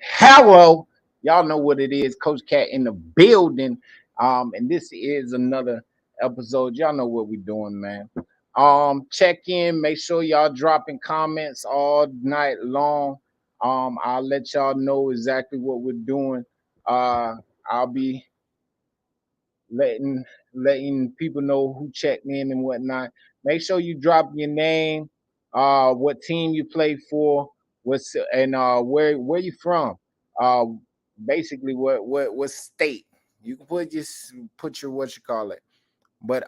Hello, y'all know what it is. Coach Cat in the building. And this is another episode. Y'all know what we doing, man. Check in. Make sure y'all dropping comments all night long. I'll let y'all know exactly what we're doing. I'll be letting letting people know who checked in and whatnot. Make sure you drop your name, what team you play for, what's and where you from. Uh, Basically what state. You can put your what you call it. But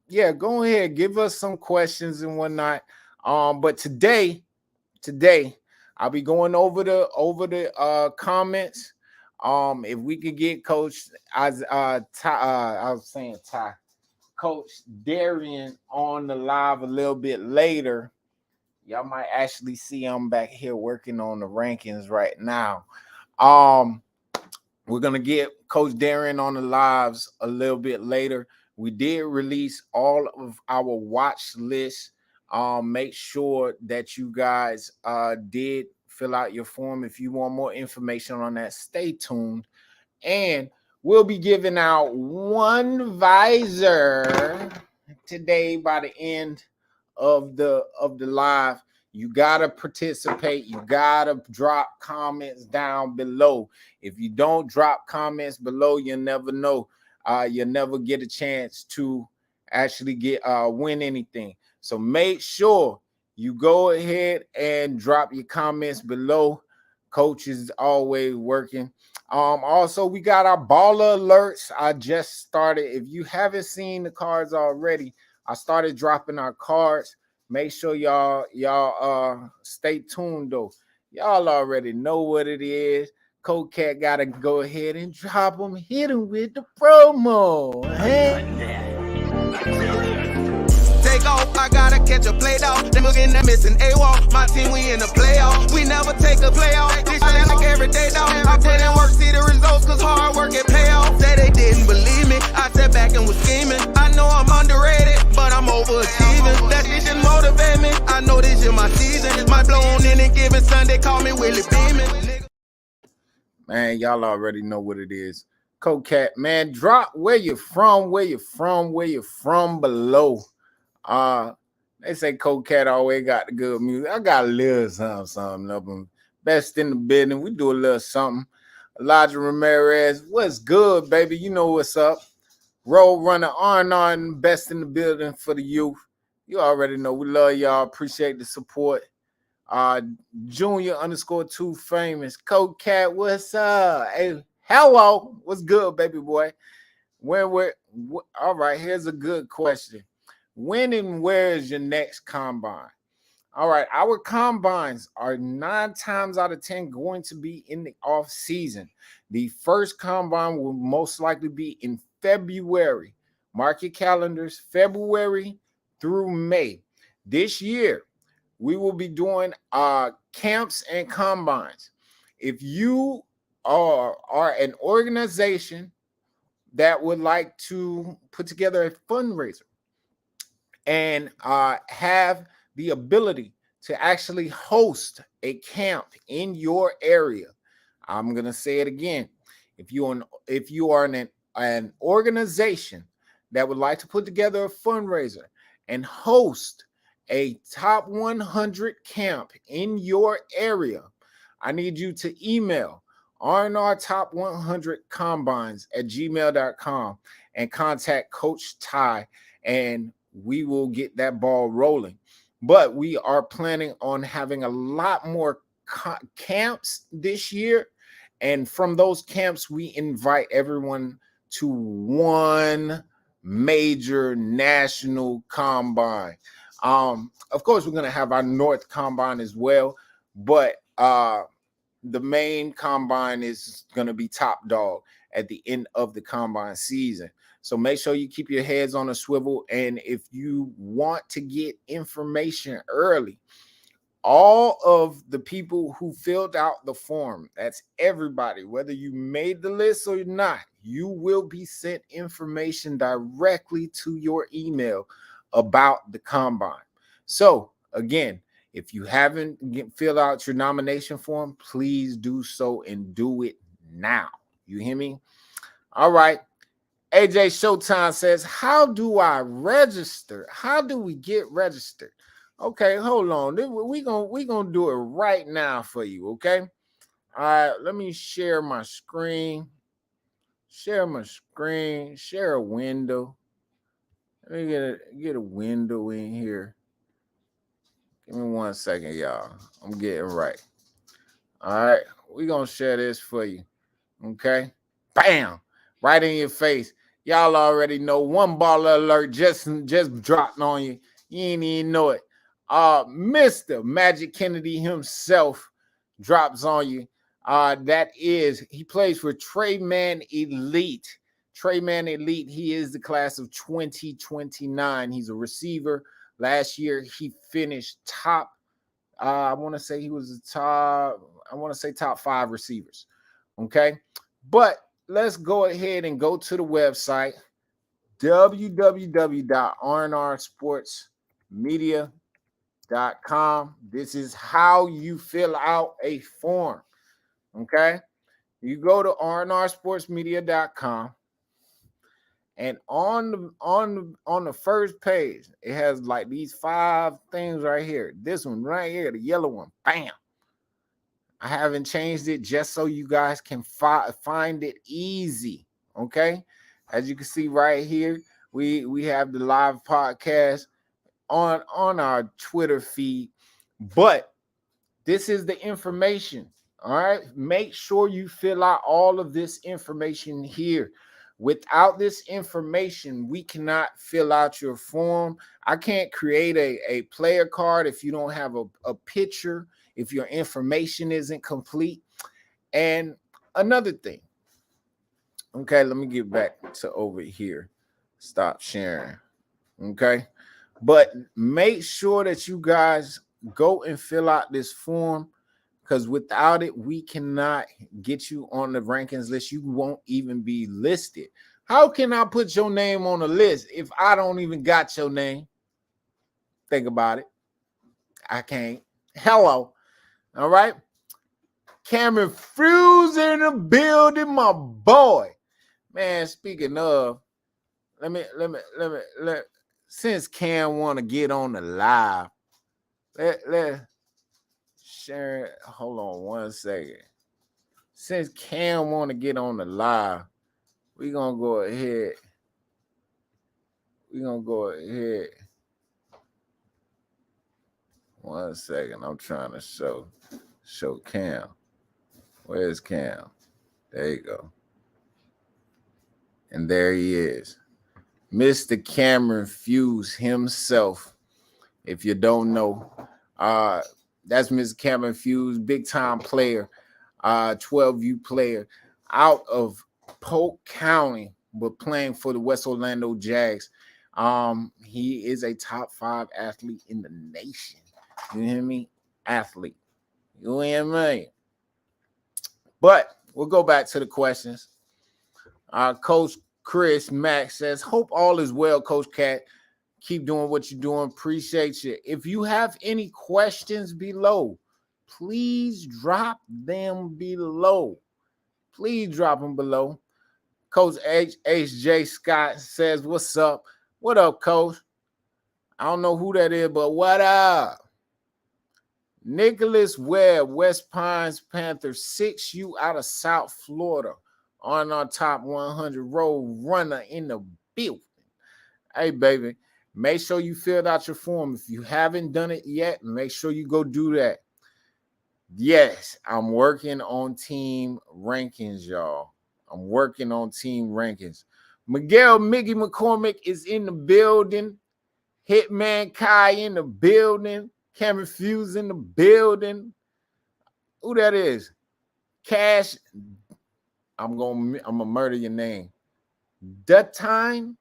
yeah, go ahead, give us some questions and whatnot. But today I'll be going over the comments. If we could get Coach as I was saying Ty, Coach Darian on the live a little bit later. Y'all might actually see I'm back here working on the rankings right now. Um, we're gonna get Coach Darian on the lives a little bit later. We did release all of our watch list. Make sure that you guys did fill out your form. If you want more information on that, stay tuned. And we'll be giving out one visor today by the end of the live. You gotta participate. You gotta drop comments down below. If you don't drop comments below, you'll never know. You'll never get a chance to actually get win anything. So make sure you go ahead and drop your comments below. Coach is always working. Also, we got our baller alerts. I just started. If you haven't seen the cards already, I started dropping our cards. Make sure y'all stay tuned though. Y'all already know what it is. Coach Cat gotta go ahead and drop them, hit them with the promo. Take off, I gotta catch a play dog. Them looking at missing A-Wall. My team, we in the playoff. We never take a playoff. This shit like every day, dog. I put in work, see the results, cause hard work get payoff. Say they didn't believe me. I sat back and was scheming. I know I'm underrated, but I'm overachieving. That shit should motivate me. I know this is my season. My blow on any given Sunday, call me Willie Beeman. Man, y'all already know what it is. Coach Cat, man, drop where you from below. They say Coach Cat always got the good music. I got a little something of them. Best in the business. We do a little something. Elijah Ramirez, what's good, baby? You know what's up. Road runner Arnon, best in the building for the youth. You already know we love y'all. Appreciate the support. Junior _2 famous. Coach Cat, what's up? Hey, hello. What's good, baby boy? All right, here's a good question. When and where is your next combine? All right, our combines are 9 times out of 10 going to be in the off season. The first combine will most likely be in February. Mark your calendars, February through May. This year, we will be doing camps and combines. If you are an organization that would like to put together a fundraiser and have the ability to actually host a camp in your area, I'm gonna say it again. If you are an organization that would like to put together a fundraiser and host a top 100 camp in your area, I need you to email rnrtop100combines@gmail.com and contact Coach Ty, and we will get that ball rolling. But we are planning on having a lot more camps this year. And from those camps, we invite everyone to one major national combine. Of course, we're going to have our North combine as well, but the main combine is going to be top dog at the end of the combine season. So make sure you keep your heads on a swivel. And if you want to get information early, all of the people who filled out the form, that's everybody, whether you made the list or not, you will be sent information directly to your email about the combine. So again, If you haven't filled out your nomination form, please do so and do it now. You hear me? All right. AJ Showtime says, how do I register? How do we get registered? Okay, hold on. We gonna do it right now for you, okay? All right, let me share my screen. Share a window. Let me get a window in here. Give me 1 second, y'all. I'm getting right. All right, we're gonna share this for you. Okay. Bam! Right in your face. Y'all already know one baller alert just dropped on you. You ain't even know it. Mr. Magic Kennedy himself drops on you. He plays for Trayman Elite. Trayman Elite, he is the class of 2029. He's a receiver. Last year, he finished top. I want to say he was the top. I want to say top 5 receivers. Okay, but let's go ahead and go to the website www.rnrsportsmedia.com. This is how you fill out a form. Okay, you go to rnrsportsmedia.com. And on the first page, it has like these 5 things right here. This one right here, the yellow one, bam. I haven't changed it just so you guys can find it easy, okay? As you can see right here, we have the live podcast on our Twitter feed, but this is the information, all right? Make sure you fill out all of this information here. Without this information, we cannot fill out your form. I can't create a player card if you don't have a picture, if your information isn't complete. And another thing, okay, let me get back to over here. Stop sharing, okay? But make sure that you guys go and fill out this form, because without it, we cannot get you on the rankings list. You won't even be listed. How can I put your name on the list if I don't even got your name? Think about it. I can't. Hello. All right. Cameron Fuse in the building, my boy. Man, speaking of, since Cam want to get on the live, let Sharon, hold on 1 second. Since Cam want to get on the live, we're going to go ahead. 1 second. I'm trying to show Cam. Where's Cam? There you go. And there he is. Mr. Cameron Fuse himself. If you don't know, that's Mr. Cameron Fuse, big time player, 12U player out of Polk County, but playing for the West Orlando Jags. He is a top 5 athlete in the nation. You hear me? Athlete. You hear me? But we'll go back to the questions. Coach Chris Mack says, hope all is well, Coach Cat. Keep doing what you're doing. Appreciate you. If you have any questions below, please drop them below. Please drop them below. Coach H.J. Scott says, what's up? What up, Coach? I don't know who that is, but what up? Nicholas Webb, West Pines Panthers, 6U out of South Florida, on our top 100 road runner in the building. Hey, baby. Make sure you filled out your form. If you haven't done it yet, make sure you go do that. Yes, I'm working on team rankings, y'all. I'm working on team rankings. Miguel Miggy McCormick is in the building. Hitman Kai in the building. Cameron Fuse in the building. Who that is? Cash. I'm gonna murder your name. Dutton.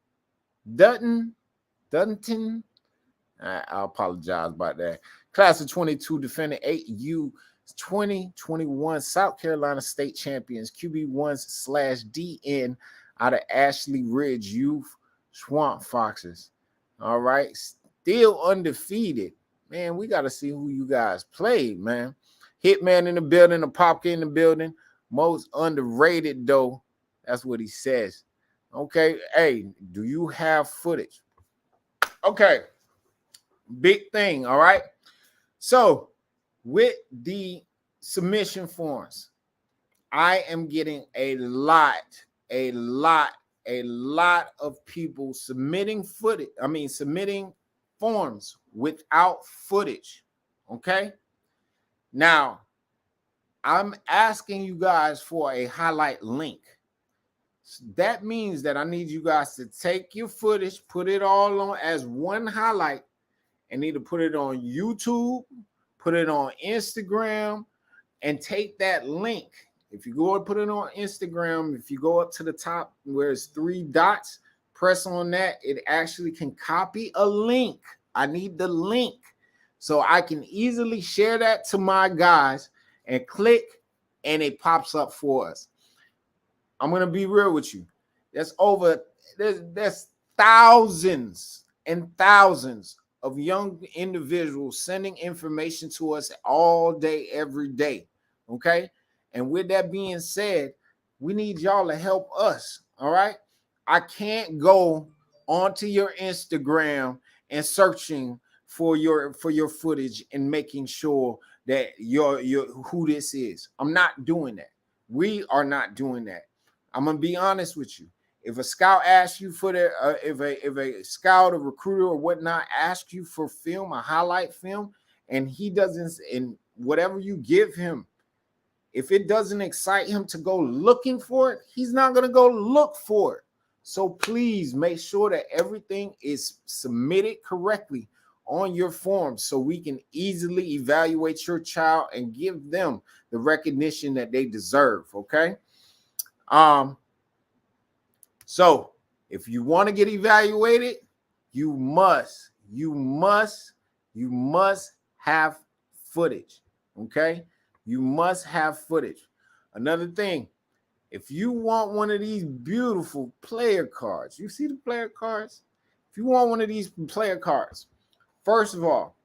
I apologize about that. Class of 22 defending 8U 2021 South Carolina State Champions, QB1/DN out of Ashley Ridge Youth Swamp Foxes. All right. Still undefeated. Man, we got to see who you guys played, man. Hitman in the building, the Popka in the building. Most underrated, though. That's what he says. Okay. Hey, do you have footage? Okay. Big thing. All right. So, with the submission forms, I am getting a lot of people submitting footage. I mean, submitting forms without footage. Okay. Now, I'm asking you guys for a highlight link. That means that I need you guys to take your footage, put it all on as one highlight, and either put it on YouTube, put it on Instagram, and take that link. If you go and put it on Instagram, if you go up to the top where it's 3 dots, press on that. It actually can copy a link. I need the link so I can easily share that to my guys and click, and it pops up for us. I'm going to be real with you. There's thousands and thousands of young individuals sending information to us all day, every day. Okay. And with that being said, we need y'all to help us. All right. I can't go onto your Instagram and searching for your footage and making sure that you're who this is. I'm not doing that. We are not doing that. I'm gonna be honest with you. If a scout asks you for the, if a scout, a recruiter, or whatnot asks you for film, a highlight film, and he doesn't, and whatever you give him, if it doesn't excite him to go looking for it, he's not gonna go look for it. So please make sure that everything is submitted correctly on your form so we can easily evaluate your child and give them the recognition that they deserve. Okay. So if you want to get evaluated, you must have footage. Okay. You must have footage. Another thing, if you want one of these beautiful player cards, you see the player cards? If you want one of these player cards, first of all,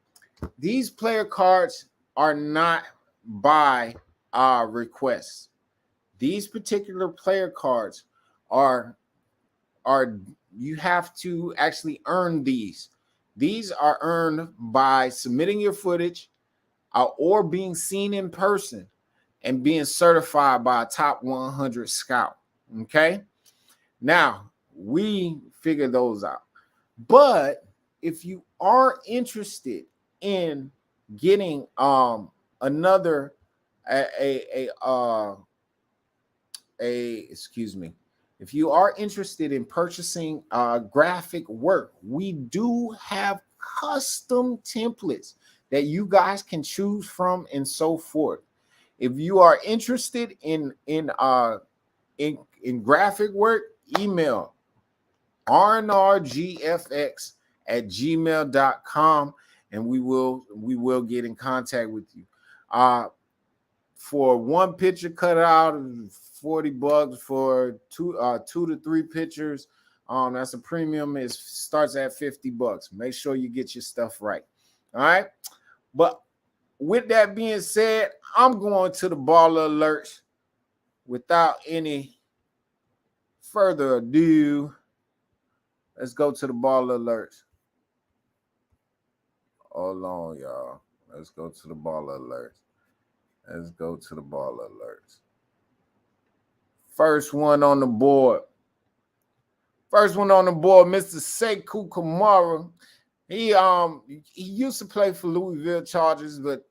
these player cards are not by our request. These particular player cards are you have to actually earn these. These are earned by submitting your footage or being seen in person and being certified by a top 100 scout. Okay. Now we figure those out. But if you are interested in getting another if you are interested in purchasing graphic work, we do have custom templates that you guys can choose from and so forth. If you are interested in graphic work, email rnrgfx@gmail.com and we will get in contact with you. For one picture cut out, $40 for two to three pictures. That's a premium. It starts at $50. Make sure you get your stuff right. All right. But with that being said, I'm going to the baller alerts. Without any further ado, let's go to the baller alerts. Hold on, y'all. Let's go to the baller alerts. Let's go to the baller alerts. First one on the board. Mr. Sekou Kamara. He used to play for Louisville Chargers, but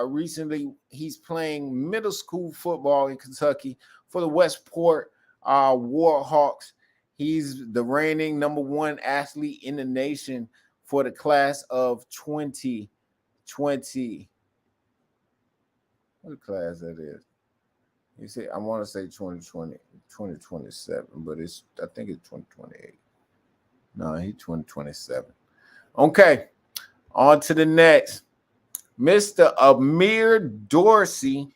recently he's playing middle school football in Kentucky for the Westport Warhawks. He's the reigning #1 athlete in the nation for the class of 2020. What class that is? You say I want to say 2020, 2027, but I think it's 2028. No, he's 2027. Okay, on to the next. Mr. Amir Dorsey,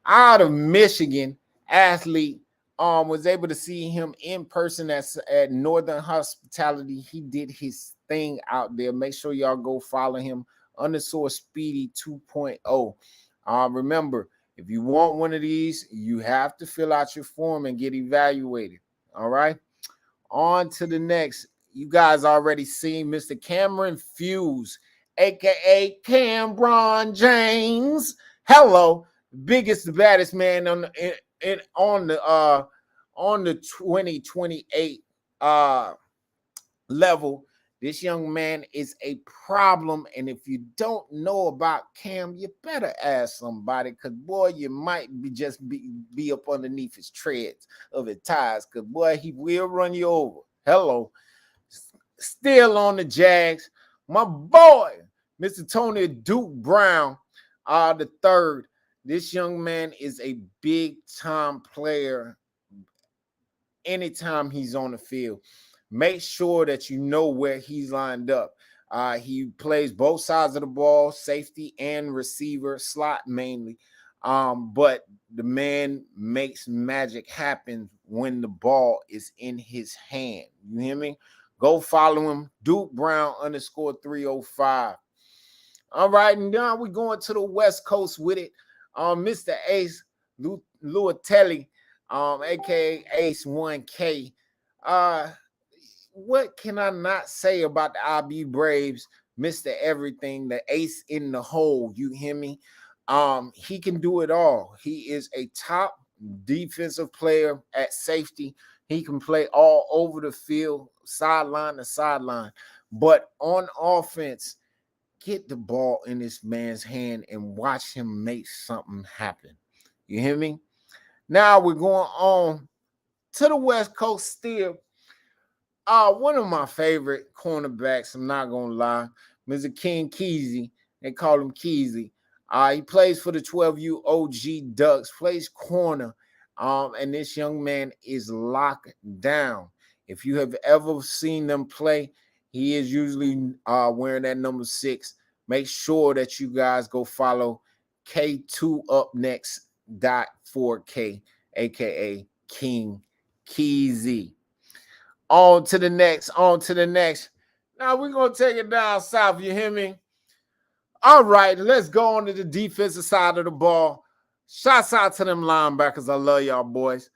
out of Michigan, athlete. Was able to see him in person at Northern Hospitality. He did his thing out there. Make sure y'all go follow him _Speedy 2.0. Remember, if you want one of these, you have to fill out your form and get evaluated. All right. On to the next. You guys already seen Mr. Cameron Fuse, aka Cameron James. Hello, biggest, baddest man on the 2028 level. This young man is a problem, and if you don't know about Cam, you better ask somebody, because boy, you might be up underneath his treads of his tires, because boy, he will run you over. Hello. Still on the Jags, my boy, Mr. Tony Duke Brown, the third. This young man is a big time player anytime he's on the field. Make sure that you know where he's lined up. He plays both sides of the ball, safety and receiver, slot mainly. But the man makes magic happen when the ball is in his hand. You hear me? Go follow him, Duke Brown _305. All right, and now we're going to the West Coast with it. Mr. Ace Luatelli, aka Ace 1K. What can I not say about the IB Braves, Mr. Everything, the ace in the hole? You hear me? He can do it all. He is a top defensive player at safety. He can play all over the field, sideline to sideline. But on offense, get the ball in this man's hand and watch him make something happen. You hear me? Now we're going on to the West Coast still. One of my favorite cornerbacks, I'm not going to lie, Mr. King Kesey. They call him Kesey. He plays for the 12U OG Ducks, plays corner, and this young man is locked down. If you have ever seen them play, he is usually wearing that number 6. Make sure that you guys go follow K2 Up Next .4K, aka King Kesey. On to the next. Now we're going to take it down south. You hear me? All right, let's go on to the defensive side of the ball. Shouts out to them linebackers. I love y'all boys.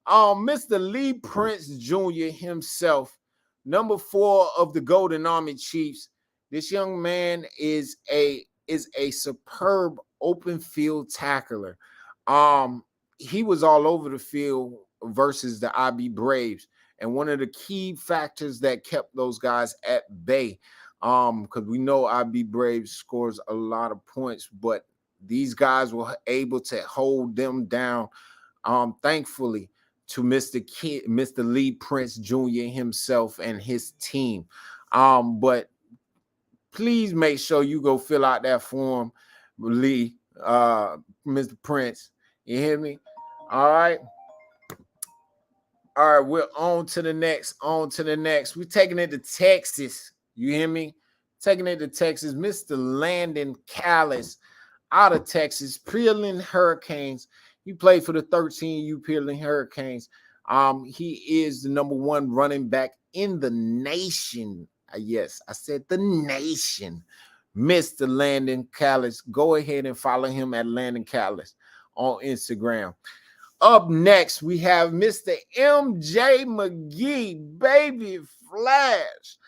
Mr. Lee Prince Jr. himself, number 4 of the Golden Army Chiefs. This young man is a superb open field tackler. He was all over the field versus the IB Braves. And one of the key factors that kept those guys at bay, because we know IB Braves scores a lot of points, but these guys were able to hold them down, thankfully, to Mr. Lee Prince Jr. himself and his team. But please make sure you go fill out that form, Lee, Mr. Prince. You hear me? All right. All right, we're on to the next. We're taking it to Texas. You hear me? Taking it to Texas. Mr. Landon Callis out of Texas, Pearland Hurricanes. He played for the 13U Pearland Hurricanes. He is the number 1 running back in the nation. Yes, I said the nation. Mr. Landon Callis. Go ahead and follow him at Landon Callis on Instagram. Up next, we have Mr. MJ McGee, Baby Flash.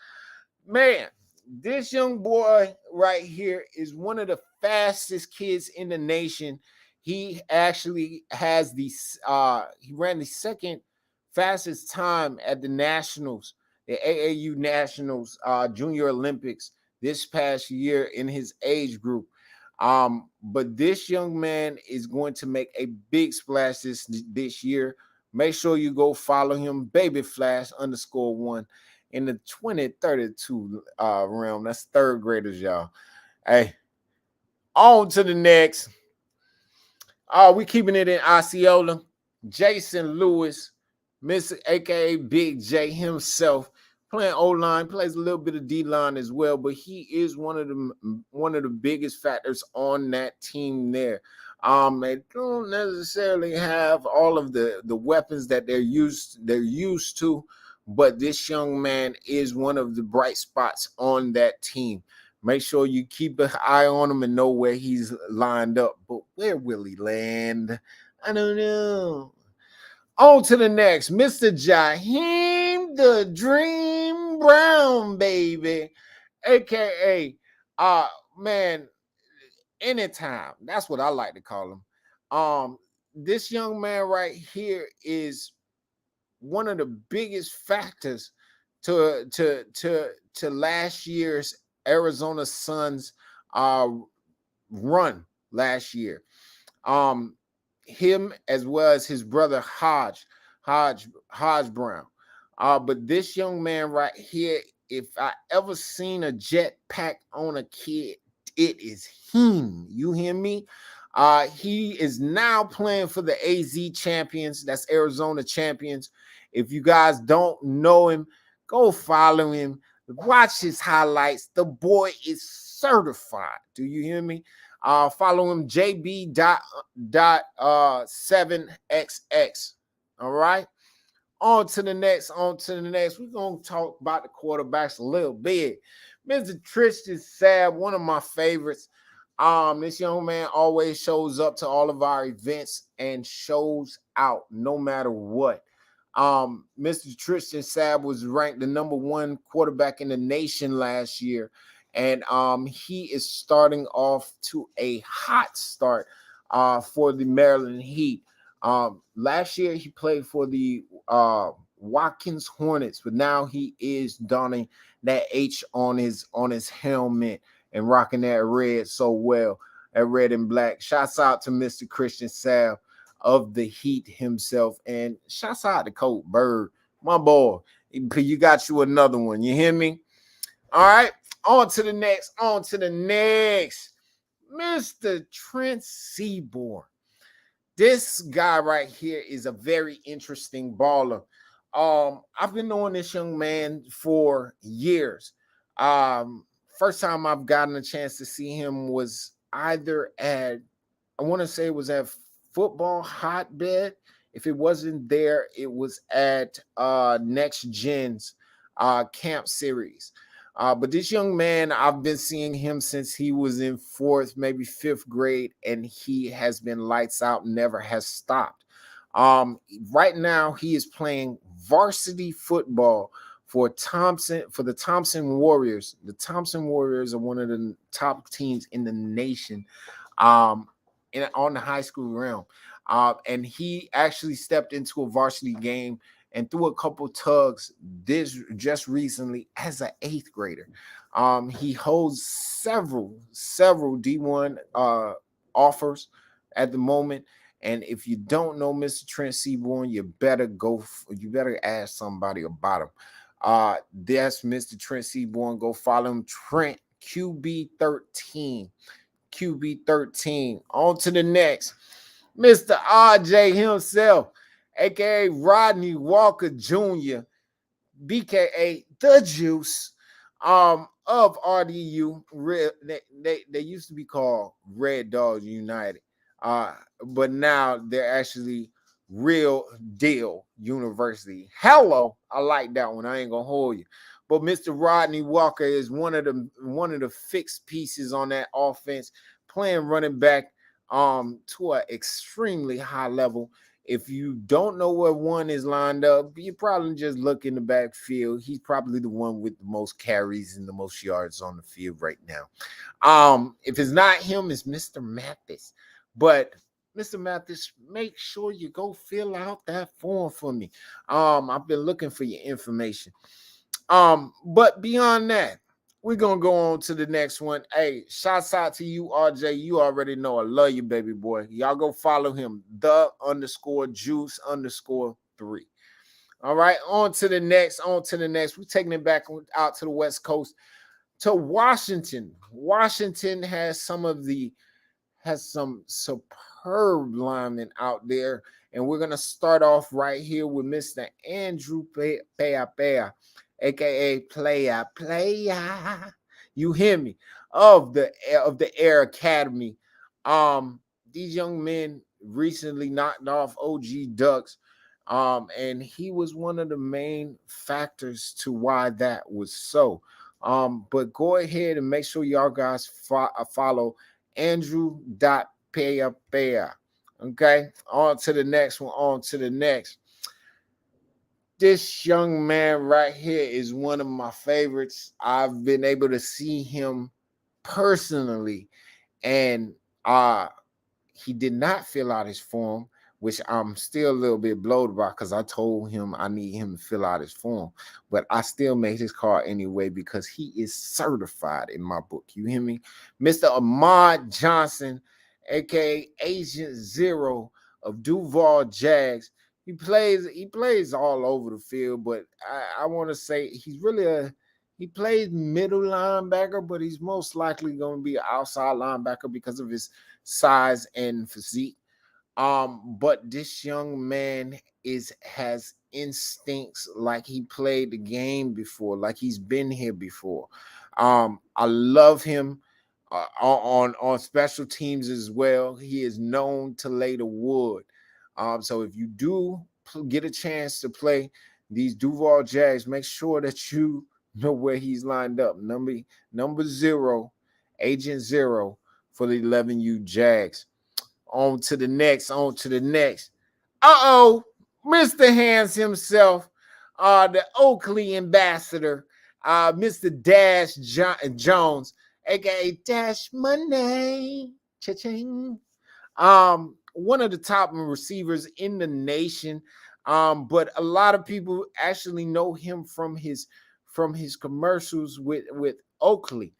Man, this young boy right here is one of the fastest kids in the nation. He actually has he ran the second fastest time at the Nationals, the AAU Nationals Junior Olympics this past year in his age group. But this young man is going to make a big splash this year. Make sure you go follow him, Baby Flash _1 in the 2032 realm. That's third graders, y'all. Hey, on to the next. We keeping it in Osceola. Jason Lewis, Mr. aka Big J himself, playing O-line, plays a little bit of D-line as well, but he is one of the biggest factors on that team there. They don't necessarily have all of the weapons that they're used to, but this young man is one of the bright spots on that team. Make sure you keep an eye on him and know where he's lined up. But where will he land? I don't know. On to the next, Mr. Jaheim the Dream Brown, baby, aka man, anytime. That's what I like to call him. This young man right here is one of the biggest factors to last year's Arizona Suns run last year. Him as well as his brother Hodge Brown. But this young man right here, if I ever seen a jet pack on a kid, it is him. You hear me? He is now playing for the AZ champions. That's Arizona champions. If you guys don't know him, go follow him. Watch his highlights. The boy is certified. Do you hear me? Follow him, JB.7XX. All right. On to the next. We're going to talk about the quarterbacks a little bit. Mr. Tristan Sabb, one of my favorites. This young man always shows up to all of our events and shows out no matter what. Mr. Tristan Sabb was ranked the #1 quarterback in the nation last year. And he is starting off to a hot start for the Maryland Heat. Last year, he played for the Watkins Hornets, but now he is donning that H on his helmet and rocking that red so well, that red and black. Shouts out to Mr. Christian Sabb of the Heat himself. And shouts out to Coach Bird, my boy. You got you another one. You hear me? All right. On to the next. Mr. Trent Seaborn. This guy right here is a very interesting baller. I've been knowing this young man for years. First time I've gotten a chance to see him was either at, I want to say it was at Football Hotbed. If it wasn't there, it was at Next Gen's camp series. But this young man, I've been seeing him since he was in 4th, maybe 5th grade, and he has been lights out, never has stopped. Right now, he is playing varsity football for the Thompson Warriors. The Thompson Warriors are one of the top teams in the nation on the high school realm. And he actually stepped into a varsity game and threw a couple tugs this just recently as an 8th grader. He holds several D1 offers at the moment. And if you don't know Mr. Trent Seaborn, you better ask somebody about him. That's Mr. Trent Seaborn. Go follow him, Trent QB13. On to the next. Mr. RJ himself, aka Rodney Walker Jr., BKA The Juice, of RDU. They used to be called Red Dogs United, but now they're actually Real Deal University. Hello, I like that one. I ain't gonna hold you. But Mr. Rodney Walker is one of the fixed pieces on that offense, playing running back to an extremely high level. If you don't know where one is lined up, you probably just look in the backfield. He's probably the one with the most carries and the most yards on the field right now. If it's not him, it's Mr. Mathis. But Mr. Mathis, make sure you go fill out that form for me. I've been looking for your information. But beyond that, we're going to go on to the next one. Hey, shouts out to you, RJ. You already know I love you, baby boy. Y'all go follow him, _juice_3. All right, on to the next. We're taking it back out to the West Coast, to Washington. Washington has some superb linemen out there. And we're going to start off right here with Mr. Andrew Peapea, aka Playa. You hear me? Of the Air Academy. These young men recently knocked off OG Ducks. And he was one of the main factors to why that was so. But go ahead and make sure y'all guys follow Andrew.Payapaya. Okay, on to the next one. On to the next. This young man right here is one of my favorites. I've been able to see him personally, and he did not fill out his form, which I'm still a little bit blowed about because I told him I need him to fill out his form, but I still made his card anyway because he is certified in my book. You hear me? Mr. Ahmad Johnson, aka Agent Zero of Duval Jags. He plays all over the field, but I want to say he's really he plays middle linebacker, but he's most likely going to be an outside linebacker because of his size and physique. But this young man has instincts like he played the game before, like he's been here before. I love him on special teams as well. He is known to lay the wood. So if you do get a chance to play these Duval Jags, make sure that you know where he's lined up. Number 0, Agent Zero for the 11U Jags. On to the next. Mr. Hands himself, the Oakley ambassador, Mr. Dash Jones, aka Dash Money. Cha-ching. One of the top receivers in the nation. But a lot of people actually know him from his commercials with Oakley.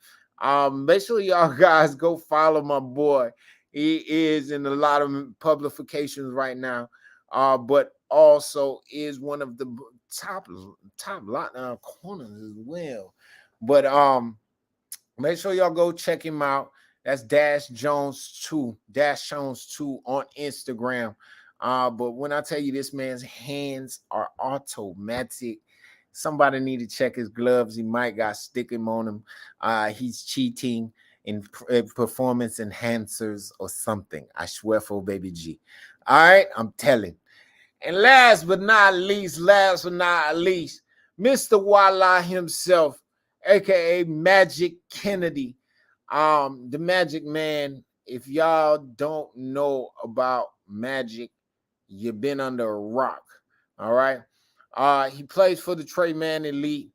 Make sure y'all guys go follow my boy. He is in a lot of publications right now, but also is one of the top lockdown corners as well. But make sure y'all go check him out. That's Dash Jones 2 on Instagram. But when I tell you this man's hands are automatic, somebody need to check his gloves. He might got sticking on him. He's cheating in performance enhancers or something. I swear for baby G. All right, I'm telling. And last but not least, Mr. Walla himself, aka Magic Kennedy. The Magic Man. If y'all don't know about Magic, you've been under a rock. All right. He plays for the Trey Man Elite.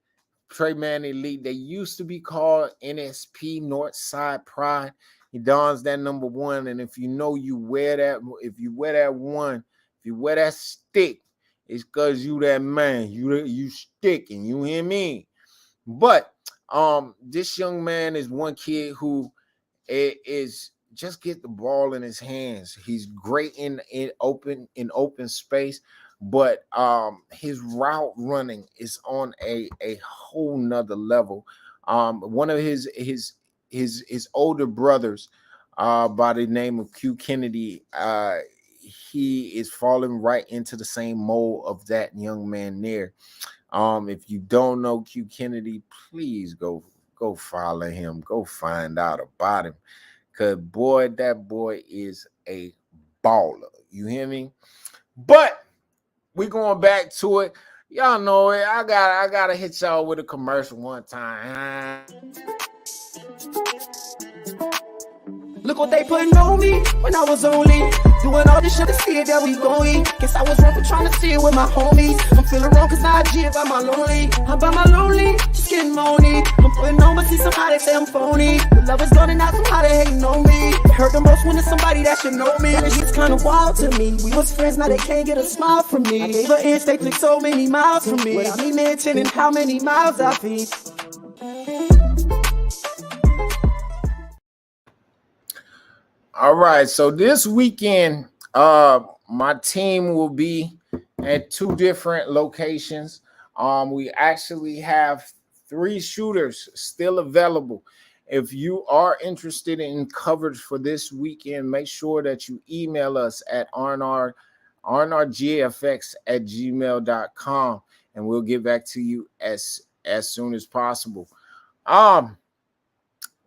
They used to be called NSP Northside Pride. He dons that number 1, and if you know you wear that, if you wear that stick, it's because you that man. You sticking. You hear me? But this young man is one kid who is just get the ball in his hands. He's great in open space. But his route running is on a whole nother level. One of his older brothers, by the name of Q Kennedy, he is falling right into the same mold of that young man there. If you don't know Q Kennedy, please go follow him. Go find out about him, cause that boy is a baller. You hear me? But we going back to it. Y'all know it. I gotta hit y'all with a commercial one time. Look what they putting on me when I was only doing all this shit to see that we going. Guess I was wrong for trying to see it with my homies. I'm feeling wrong cause now I G by my lonely. I'm by my lonely, just getting money. I'm putting on but see somebody say I'm phony. The love is gone and now somebody hating on me. It hurt the most when it's somebody that should know me. It's kinda wild to me. We was friends, now they can't get a smile from me. I gave her inch, they took so many miles from me. Without me mentioning how many miles I feed. All right, so this weekend, my team will be at 2 different locations. We actually have 3 shooters still available. If you are interested in coverage for this weekend, make sure that you email us at rnrgfx@gmail.com, and we'll get back to you as soon as possible.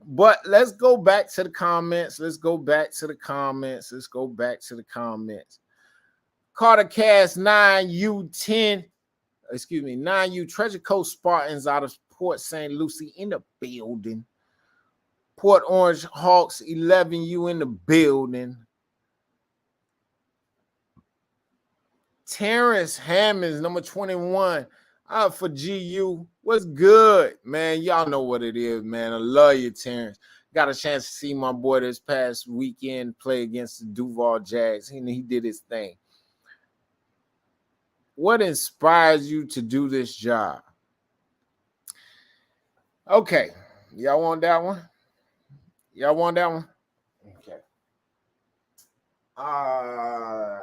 But let's go back to the comments. Carter Cast 9U Treasure Coast Spartans out of Port St. Lucie in the building. Port Orange Hawks 11U in the building. Terrence Hammonds, number 21, out for GU. What's good, man? Y'all know what it is, man. I love you, Terrence. Got a chance to see my boy this past weekend play against the Duval Jags. He did his thing. What inspires you to do this job? Okay. Y'all want that one? Y'all want that one? Okay. I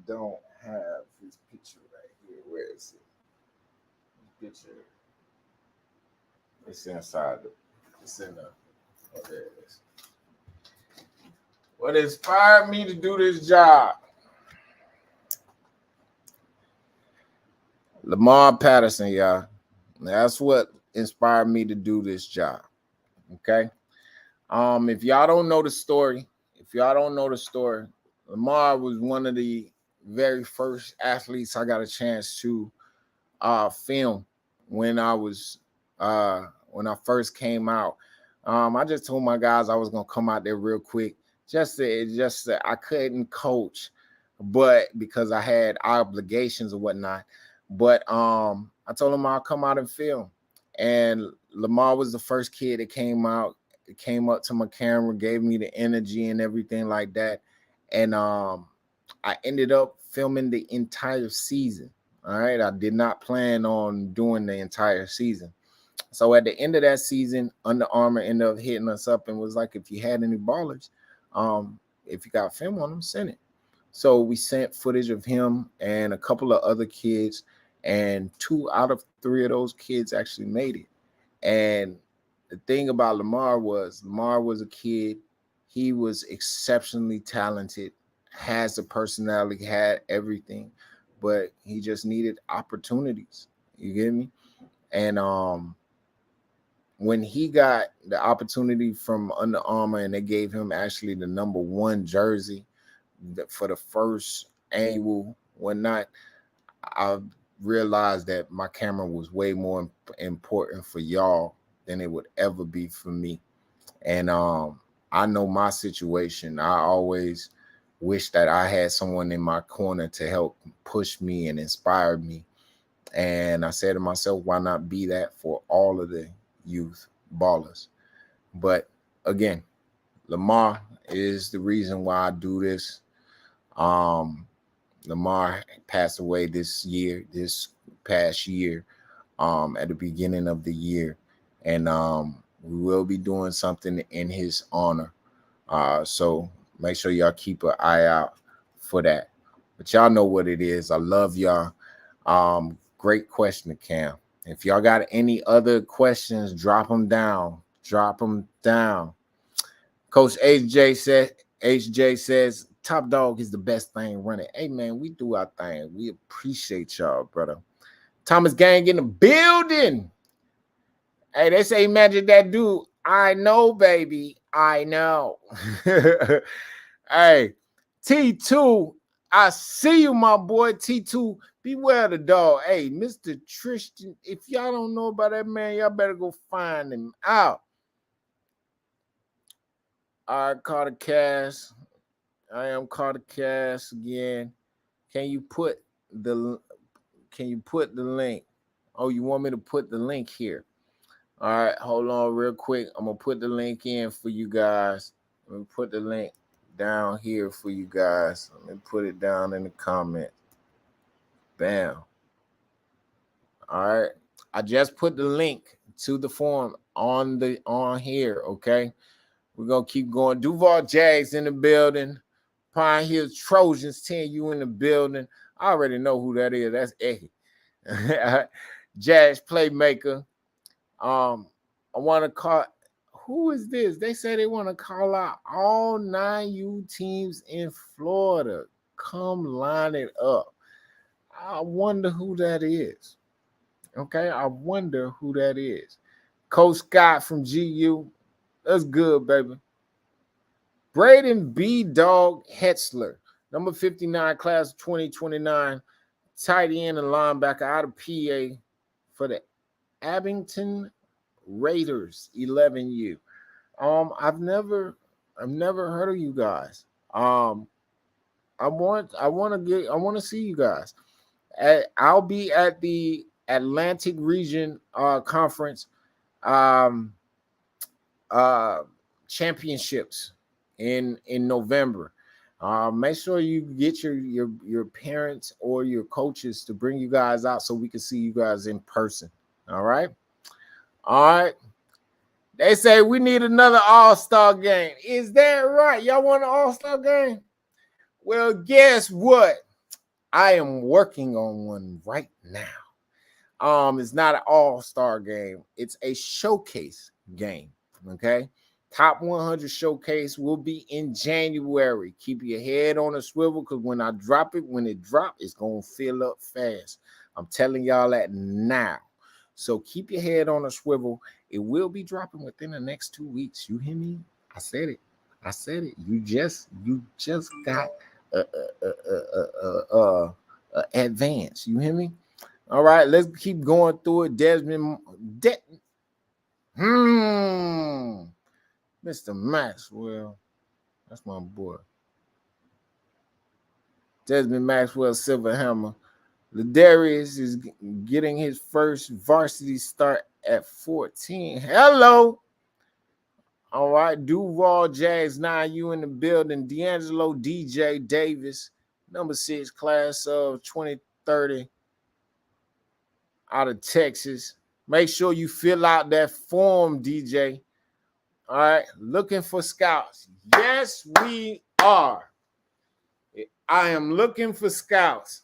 don't have his picture right here. Where is it? His picture. It's inside it's in the oh, there it is. What inspired me to do this job? Lamar Patterson, y'all. That's what inspired me to do this job. Okay. If y'all don't know the story, Lamar was one of the very first athletes I got a chance to film when I first came out. I just told my guys I was gonna come out there real quick. Just that I couldn't coach, but because I had obligations or whatnot. But I told him I'll come out and film. And Lamar was the first kid that came out. Came up to my camera, gave me the energy and everything like that. And I ended up filming the entire season. All right. I did not plan on doing the entire season. So at the end of that season, Under Armour ended up hitting us up and was like, if you had any ballers, if you got film on them, send it. So we sent footage of him and a couple of other kids, and 2 out of 3 of those kids actually made it. And the thing about Lamar was a kid. He was exceptionally talented, has the personality, had everything, but he just needed opportunities. You get me? And when he got the opportunity from Under Armour and they gave him actually the number 1 jersey for the first annual whatnot, I realized that my camera was way more important for y'all than it would ever be for me. And I know my situation. I always wish that I had someone in my corner to help push me and inspire me. And I said to myself, why not be that for all of the youth ballers? But again, Lamar is the reason why I do this. Lamar passed away this past year, at the beginning of the year. And we will be doing something in his honor. So make sure y'all keep an eye out for that. But y'all know what it is. I love y'all. Great question, Cam. If y'all got any other questions, drop them down. Coach HJ says, Top Dog is the best thing running. Hey, man, we do our thing. We appreciate y'all, brother. Thomas Gang in the building. Hey, they say Magic that dude. I know, baby. I know. Hey, T2, I see you, my boy. T2, beware the dog. Hey, Mr. Tristan, if y'all don't know about that man, y'all better go find him out. All right, Carter Cass. I am Carter Cass again. Can you put the link? Oh, you want me to put the link here? All right, hold on real quick. I'm going to put the link in for you guys. Let me put the link down here for you guys. Let me put it down in the comment. Bam. All right. I just put the link to the form on here, okay? We're going to keep going. Duval Jags in the building. Pine Hills Trojans 10U in the building. I already know who that is. That's Eddie. Jags playmaker. I want to call. Who is this? They say they want to call out all 9U teams in Florida. Come line it up. I wonder who that is. Okay, I wonder who that is. Coach Scott from GU. That's good, baby. Braden B. Dog Hetzler, number 59, class of 2029, tight end and linebacker out of PA for the Abington Raiders 11U. I've never heard of you guys. I want to see you guys. I'll be at the Atlantic Region Conference um, championships in November. Make sure you get your parents or your coaches to bring you guys out so we can see you guys in person. All right. They say we need another All-Star game. Is that right? Y'all want an All-Star game? Well, guess what? I am working on one right now. It's not an all-star game. It's a showcase game. Okay. Top 100 showcase will be in January. Keep your head on a swivel because when I drop it, when it drops, it's going to fill up fast. I'm telling y'all that now. So keep your head on a swivel. It will be dropping within the next 2 weeks. You hear me? I said it. You just got advance. You hear me? All right, let's keep going through it. Mr. Maxwell, that's my boy. Desmond Maxwell, Silverhammer. Ladarius is getting his first varsity start at 14. Hello. All right, Duval Jags 9U in the building. D'Angelo DJ Davis, number 6, class of 2030, out of Texas. Make sure you fill out that form, DJ. All right, looking for scouts. Yes, we are. I am looking for scouts.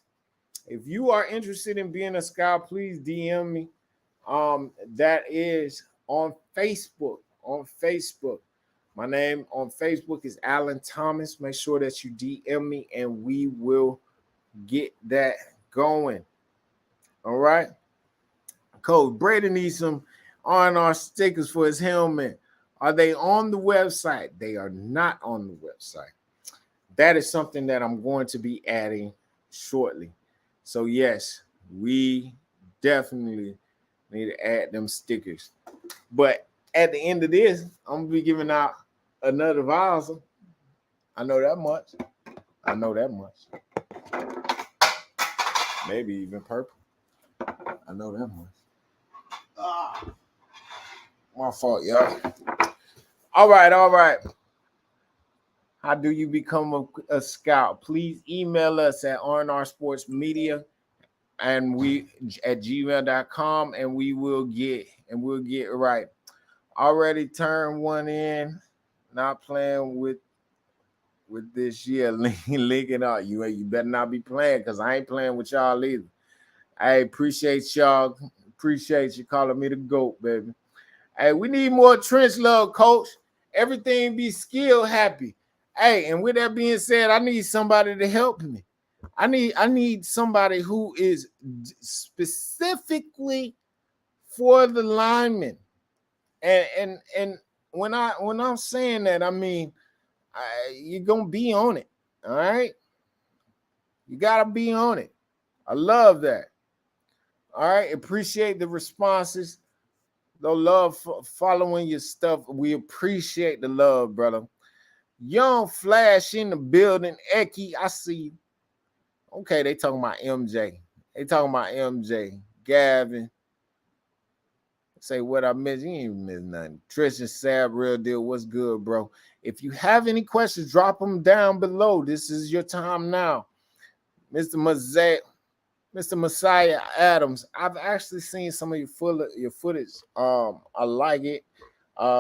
If you are interested in being a scout, please DM me. That is on Facebook. My name on Facebook is Alan Thomas. Make sure that you DM me and we will get that going. All right. Coach Brady needs some R&R stickers for his helmet. Are they on the website? They are not on the website. That is something that I'm going to be adding shortly. So yes, we definitely need to add them stickers. But at the end of this, I'm gonna be giving out another visor. I know that much. Maybe even purple. I know that much. My fault, y'all. All right. How do you become a scout? Please email us at rnrsportsmedia and we at gmail.com and we'll get it right. Already turned one in. Not playing with this year. Linking up. You better not be playing because I ain't playing with y'all either. I appreciate y'all. Appreciate you calling me the GOAT, baby. Hey, we need more trench love, coach. Everything be skill happy. Hey, and with that being said, I need somebody to help me. I need somebody who is specifically for the linemen. And when I'm saying that, I mean you're gonna be on it. All right, you gotta be on it. I love that. All right, appreciate the responses. The love for following your stuff. We appreciate the love, brother. Young Flash in the building. Eki, I see you. Okay, they talking about MJ. Gavin. Say what I missed. You ain't miss nothing. Tristan Sab, real deal. What's good, bro? If you have any questions, drop them down below. This is your time now. Mr. Messiah Adams. I've actually seen some of your footage. I like it.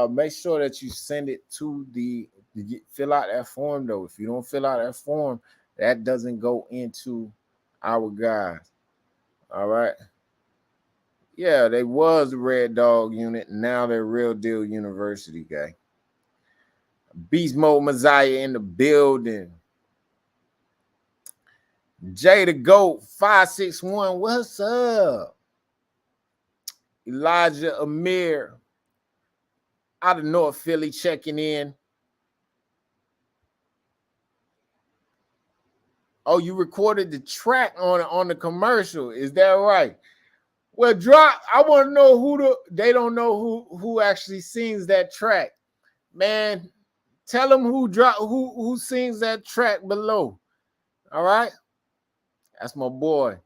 Make sure that you send it to fill out that form though. If you don't fill out that form, that doesn't go into our guys. All right. Yeah, they was the Red Dog unit. Now they're Real Deal University, guy. Beast Mode Messiah in the building. Jay the GOAT 561. What's up? Elijah Amir out of North Philly checking in. Oh, you recorded the track on the commercial. Is that right? Well, drop. I want to know they don't know who actually sings that track. Man, tell them who sings that track below. All right. That's my boy.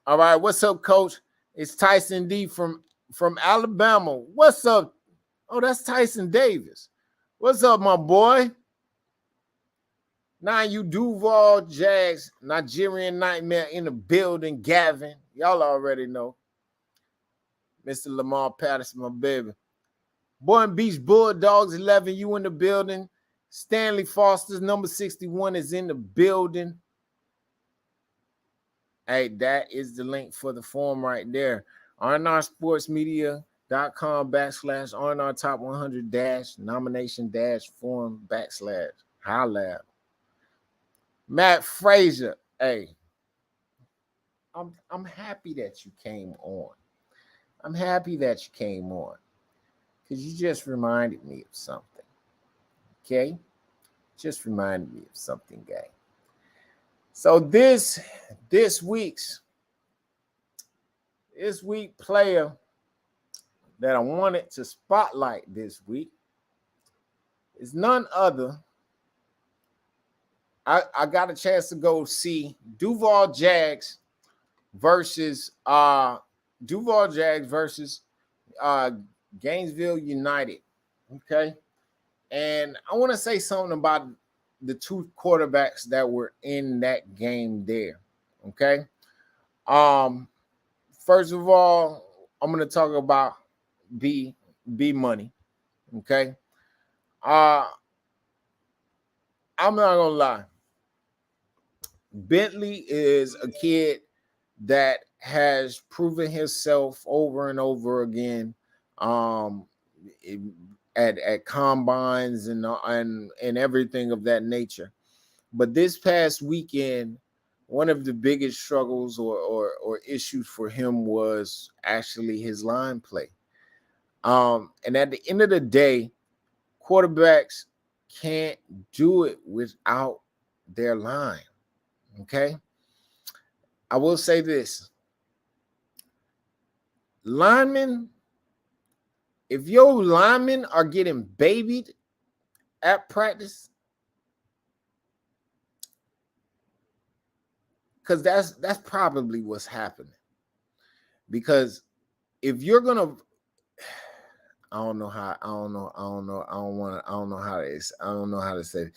All right. What's up, coach? It's Tyson D from Alabama. What's up? Oh, that's Tyson Davis. What's up, my boy? Now you Duval Jags, Nigerian Nightmare in the building, Gavin. Y'all already know. Mr. Lamar Patterson, my baby. Boynton Beach Bulldogs 11, you in the building. Stanley Foster's number 61 is in the building. Hey, that is the link for the form right there. rnrsportsmedia.com/RNR Top 100 nomination form / High Matt Frazier. Hey, I'm happy that you came on. I'm happy that you came on because you just reminded me of something. Okay? Just reminded me of something, gang. So this week player that I wanted to spotlight this week is none other. I got a chance to go see Duval Jags versus Gainesville United. Okay. And I want to say something about the two quarterbacks that were in that game there. Okay. First of all, I'm going to talk about B Money. Okay. I'm not going to lie. Bentley is a kid that has proven himself over and over again at combines and everything of that nature. But this past weekend, one of the biggest struggles or issues for him was actually his line play. And at the end of the day, quarterbacks can't do it without their line. Okay? I will say this. Linemen, if your linemen are getting babied at practice, because that's probably what's happening. Because if you're gonna, I don't know how to say it.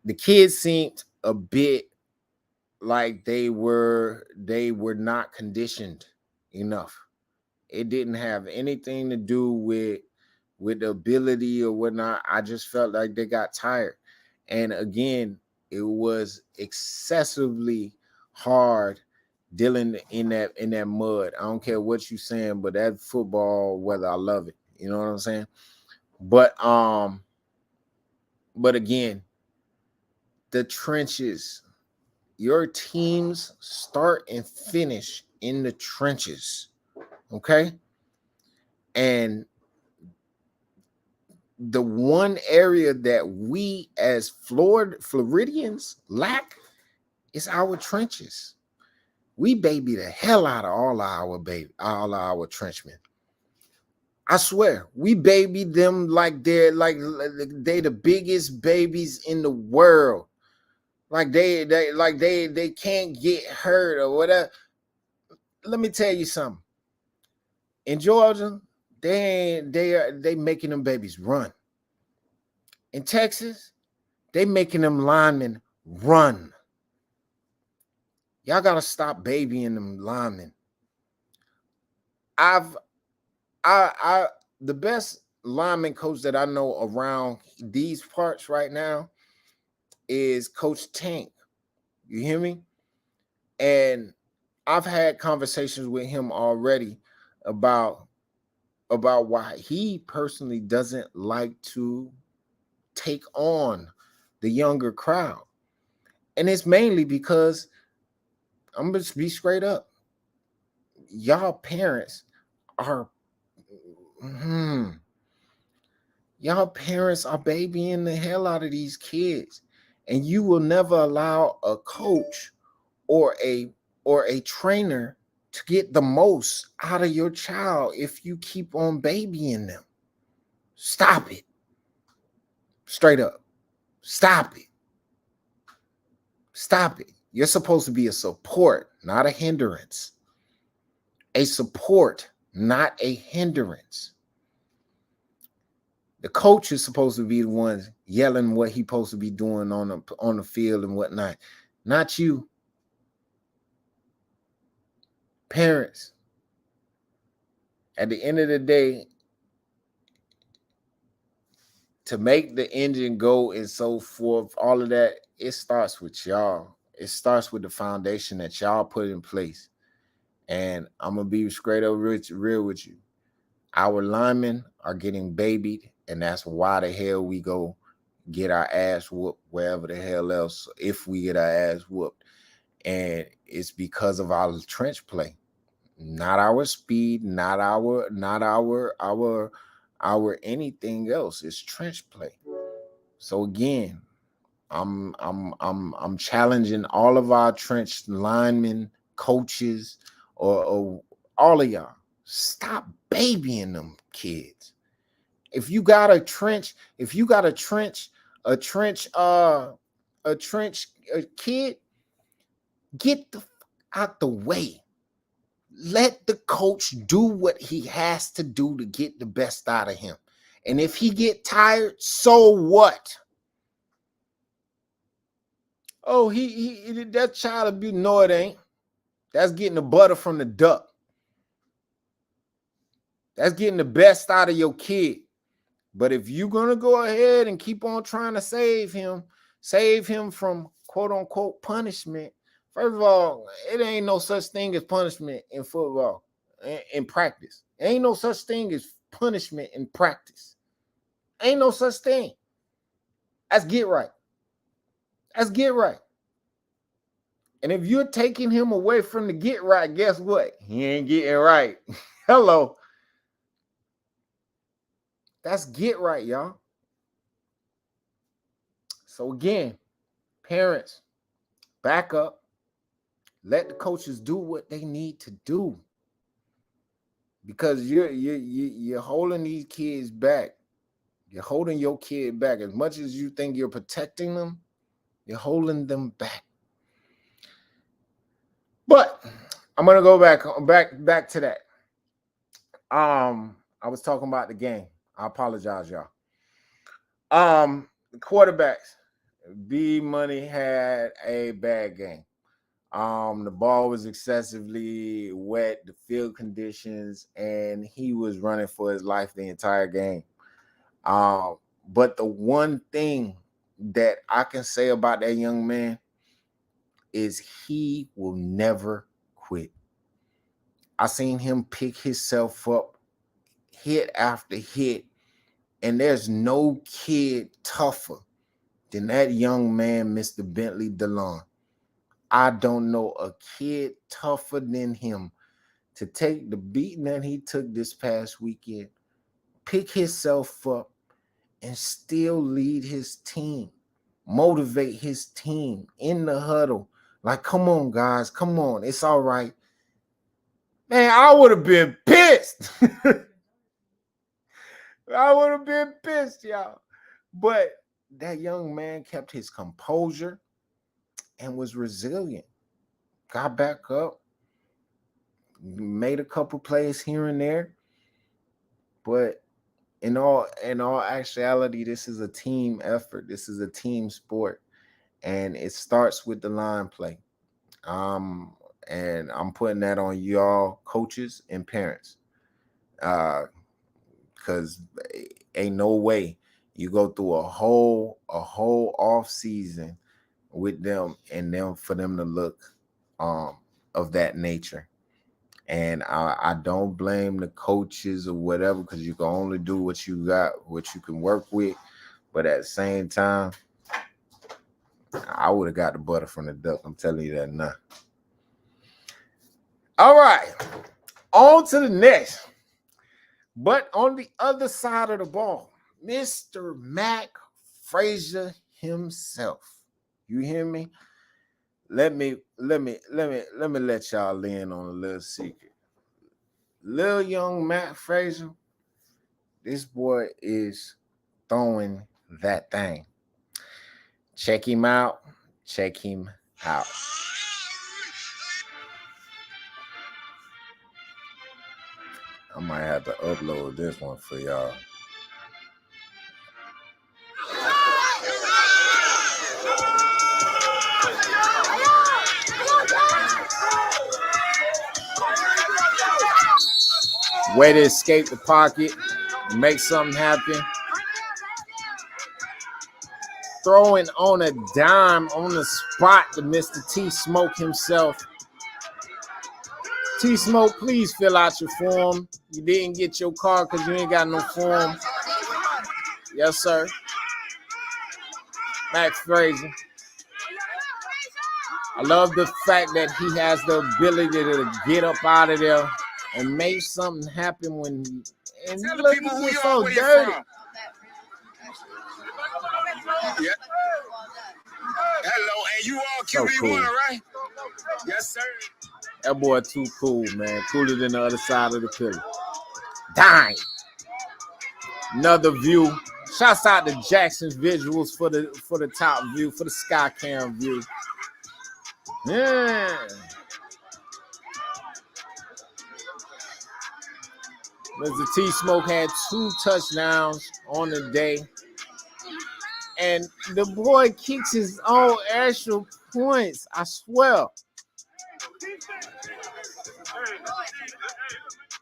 The kids seemed a bit like they were not conditioned enough. It didn't have anything to do with the ability or whatnot. I just felt like they got tired. And again, it was excessively hard dealing in that mud. I don't care what you're saying, but that football weather, I love it. You know what I'm saying? But again, the trenches, your teams start and finish in the trenches. Okay? And the one area that we as Floridians lack is our trenches. We baby the hell out of all our trenchmen. I swear, we baby them like they the biggest babies in the world. Like they can't get hurt or whatever. Let me tell you something. In Georgia, they making them babies run. In Texas, they making them linemen run. Y'all gotta stop babying them linemen. The best lineman coach that I know around these parts right now is Coach Tank. You hear me? And I've had conversations with him already about why he personally doesn't like to take on the younger crowd. And it's mainly because I'm going to be straight up. Y'all parents are babying the hell out of these kids. And you will never allow a coach or a trainer to get the most out of your child if you keep on babying them. Stop it. Straight up. Stop it. Stop it. You're supposed to be a support, not a hindrance. A support, not a hindrance. The coach is supposed to be the one yelling what he's supposed to be doing on the field and whatnot, not you. Parents, at the end of the day, to make the engine go and so forth, all of that, it starts with y'all. It starts with the foundation that y'all put in place. And I'm going to be straight up real with you. Our linemen are getting babied, and that's why the hell we go get our ass whooped wherever the hell else, if we get our ass whooped. And it's because of our trench play, not our speed, not our anything else. It's trench play. So again, I'm challenging all of our trench linemen, coaches, or all of y'all. Stop babying them kids. If you got a trench kid, get the out the way. Let the coach do what he has to do to get the best out of him. And if he get tired, so what? Oh, he that child abuse. No, it ain't. That's getting the butter from the duck. That's getting the best out of your kid. But if you're gonna go ahead and keep on trying to save him from quote unquote punishment, first of all, it ain't no such thing as punishment in football, in practice. Ain't no such thing as punishment in practice. Ain't no such thing. Let's get right. Let's get right. And if you're taking him away from the get right, guess what? He ain't getting right. Hello. That's get right, y'all. So again, parents, back up. Let the coaches do what they need to do. Because you're holding these kids back. You're holding your kid back. As much as you think you're protecting them, you're holding them back. But I'm gonna go back to that. I was talking about the game. I apologize, y'all. The quarterbacks. B Money had a bad game. The ball was excessively wet, the field conditions, and he was running for his life the entire game. But the one thing that I can say about that young man is he will never quit. I seen him pick himself up, hit after hit, and there's no kid tougher than that young man, Mr. Bentley DeLon. I don't know a kid tougher than him to take the beating that he took this past weekend, pick himself up, and still lead his team, motivate his team in the huddle. Like, come on, guys, come on. It's all right. Man, I would have been pissed. I would have been pissed, y'all. But that young man kept his composure and was resilient. Got back up, made a couple plays here and there. But in all actuality, this is a team effort. This is a team sport. And it starts with the line play. And I'm putting that on y'all coaches and parents. Because ain't no way you go through a whole off season with them and them for them to look of that nature. And I don't blame the coaches or whatever, because you can only do what you got, what you can work with. But at the same time, I would have got the butter from the duck. I'm telling you that now. All right, on to the next. But on the other side of the ball, Mr. Mac Frazier himself. You hear me? let me let y'all in on a little secret. Little young Matt Frazier, this boy is throwing that thing. Check him out. Check him out. I might have to upload this one for y'all. Way to escape the pocket, make something happen. Throwing on a dime on the spot to Mr. T Smoke himself. T Smoke, please fill out your form. You didn't get your card because you ain't got no form. Yes, sir. Max Frazier. I love the fact that he has the ability to get up out of there and make something happen when and look, he's so dirty. Yeah. Hello, and you all QB1, so cool. Right? Yes, sir. That boy too cool, man. Cooler than the other side of the pillar. Dang. Another view. Shouts out to Jackson's visuals for the top view, for the sky cam view. Yeah. Mr. T Smoke had 2 touchdowns on the day. And the boy kicks his own actual points. I swear. All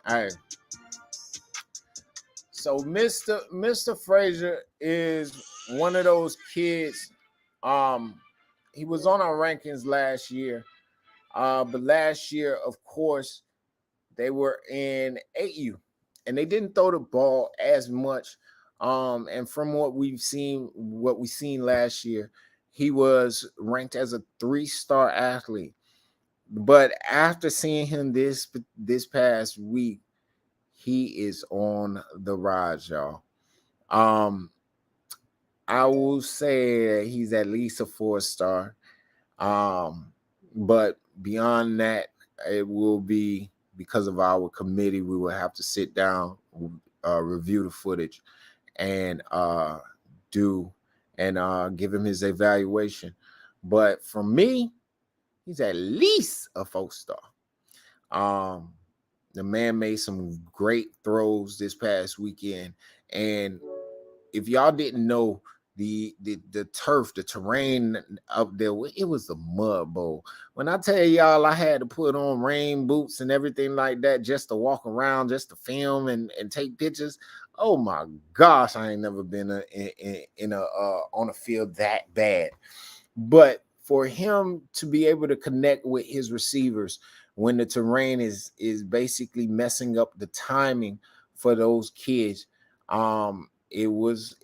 right. So Mr. Frazier is one of those kids. He was on our rankings last year. But last year, of course, they were in 8U. And they didn't throw the ball as much. And from what we've seen last year, he was ranked as a 3-star athlete. But after seeing him this past week, he is on the rise, y'all. I will say that he's at least a 4-star. But beyond that, it will be because of our committee. We will have to sit down, review the footage, and give him his evaluation. But for me, he's at least a 4-star. The man made some great throws this past weekend. And if y'all didn't know, the turf, the terrain up there, it was a mud bowl. When I tell y'all I had to put on rain boots and everything like that just to walk around, just to film and take pictures. Oh my gosh, I ain't never been on a field that bad. But for him to be able to connect with his receivers when the terrain is basically messing up the timing for those kids, it was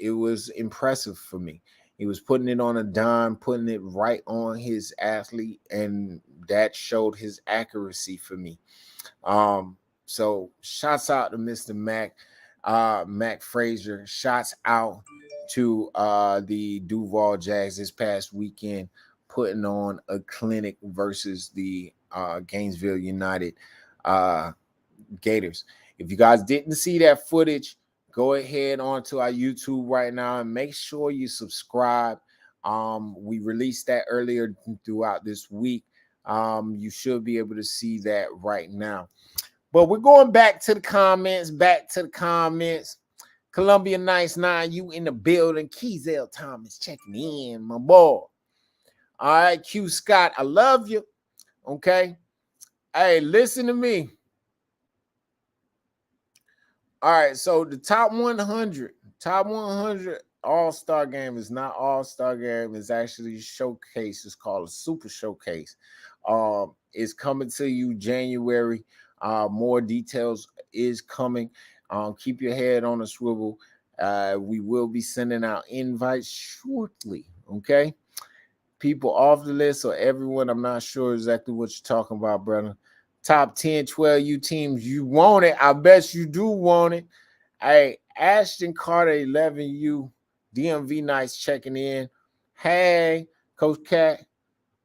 impressive for me. He was putting it on a dime, putting it right on his athlete, and that showed his accuracy for me. So shouts out to Mr. Mac Frazier. Shouts out to the Duval Jags this past weekend, putting on a clinic versus the Gainesville United Gators. If you guys didn't see that footage, go ahead onto our YouTube right now and make sure you subscribe. We released that earlier throughout this week. You should be able to see that right now. But we're going back to the comments. Columbia Nice 9, you in the building. Keezel Thomas checking in, my boy. All right, Q Scott, I love you. Okay. Hey, listen to me. All right, so the top 100 All-Star game is not All-Star game. It's actually a showcase. It's called a Super Showcase. It's coming to you January. More details is coming. Keep your head on a swivel. We will be sending out invites shortly, okay? People off the list or everyone, I'm not sure exactly what you're talking about, brother. Top 10, 12U teams, you want it. I bet you do want it. Hey, Ashton Carter, 11U, DMV Nice checking in. Hey, Coach Cat,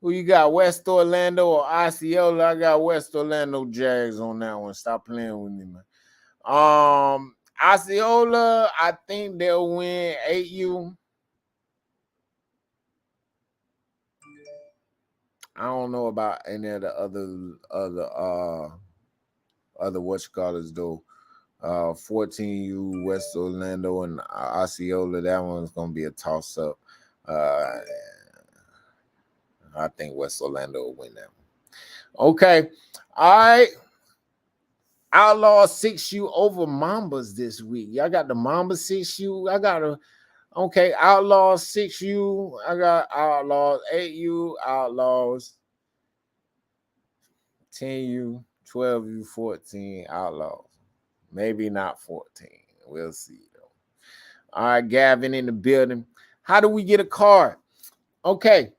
Who you got, West Orlando or Osceola? I got West Orlando Jags on that one. Stop playing with me, man. Osceola, I think they'll win 8U. I don't know about any of the other whatchamacallits though. 14U, West Orlando, and Osceola. That one's gonna be a toss-up. I think West Orlando will win that one. Okay. All right. Outlaw 6U over Mambas this week. Y'all got the Mamba 6U. I got Outlaw 6U. I got Outlaws 8U, Outlaws 10U, 12U, 14 Outlaws. Maybe not 14. We'll see though. All right, Gavin in the building. How do we get a card? Okay.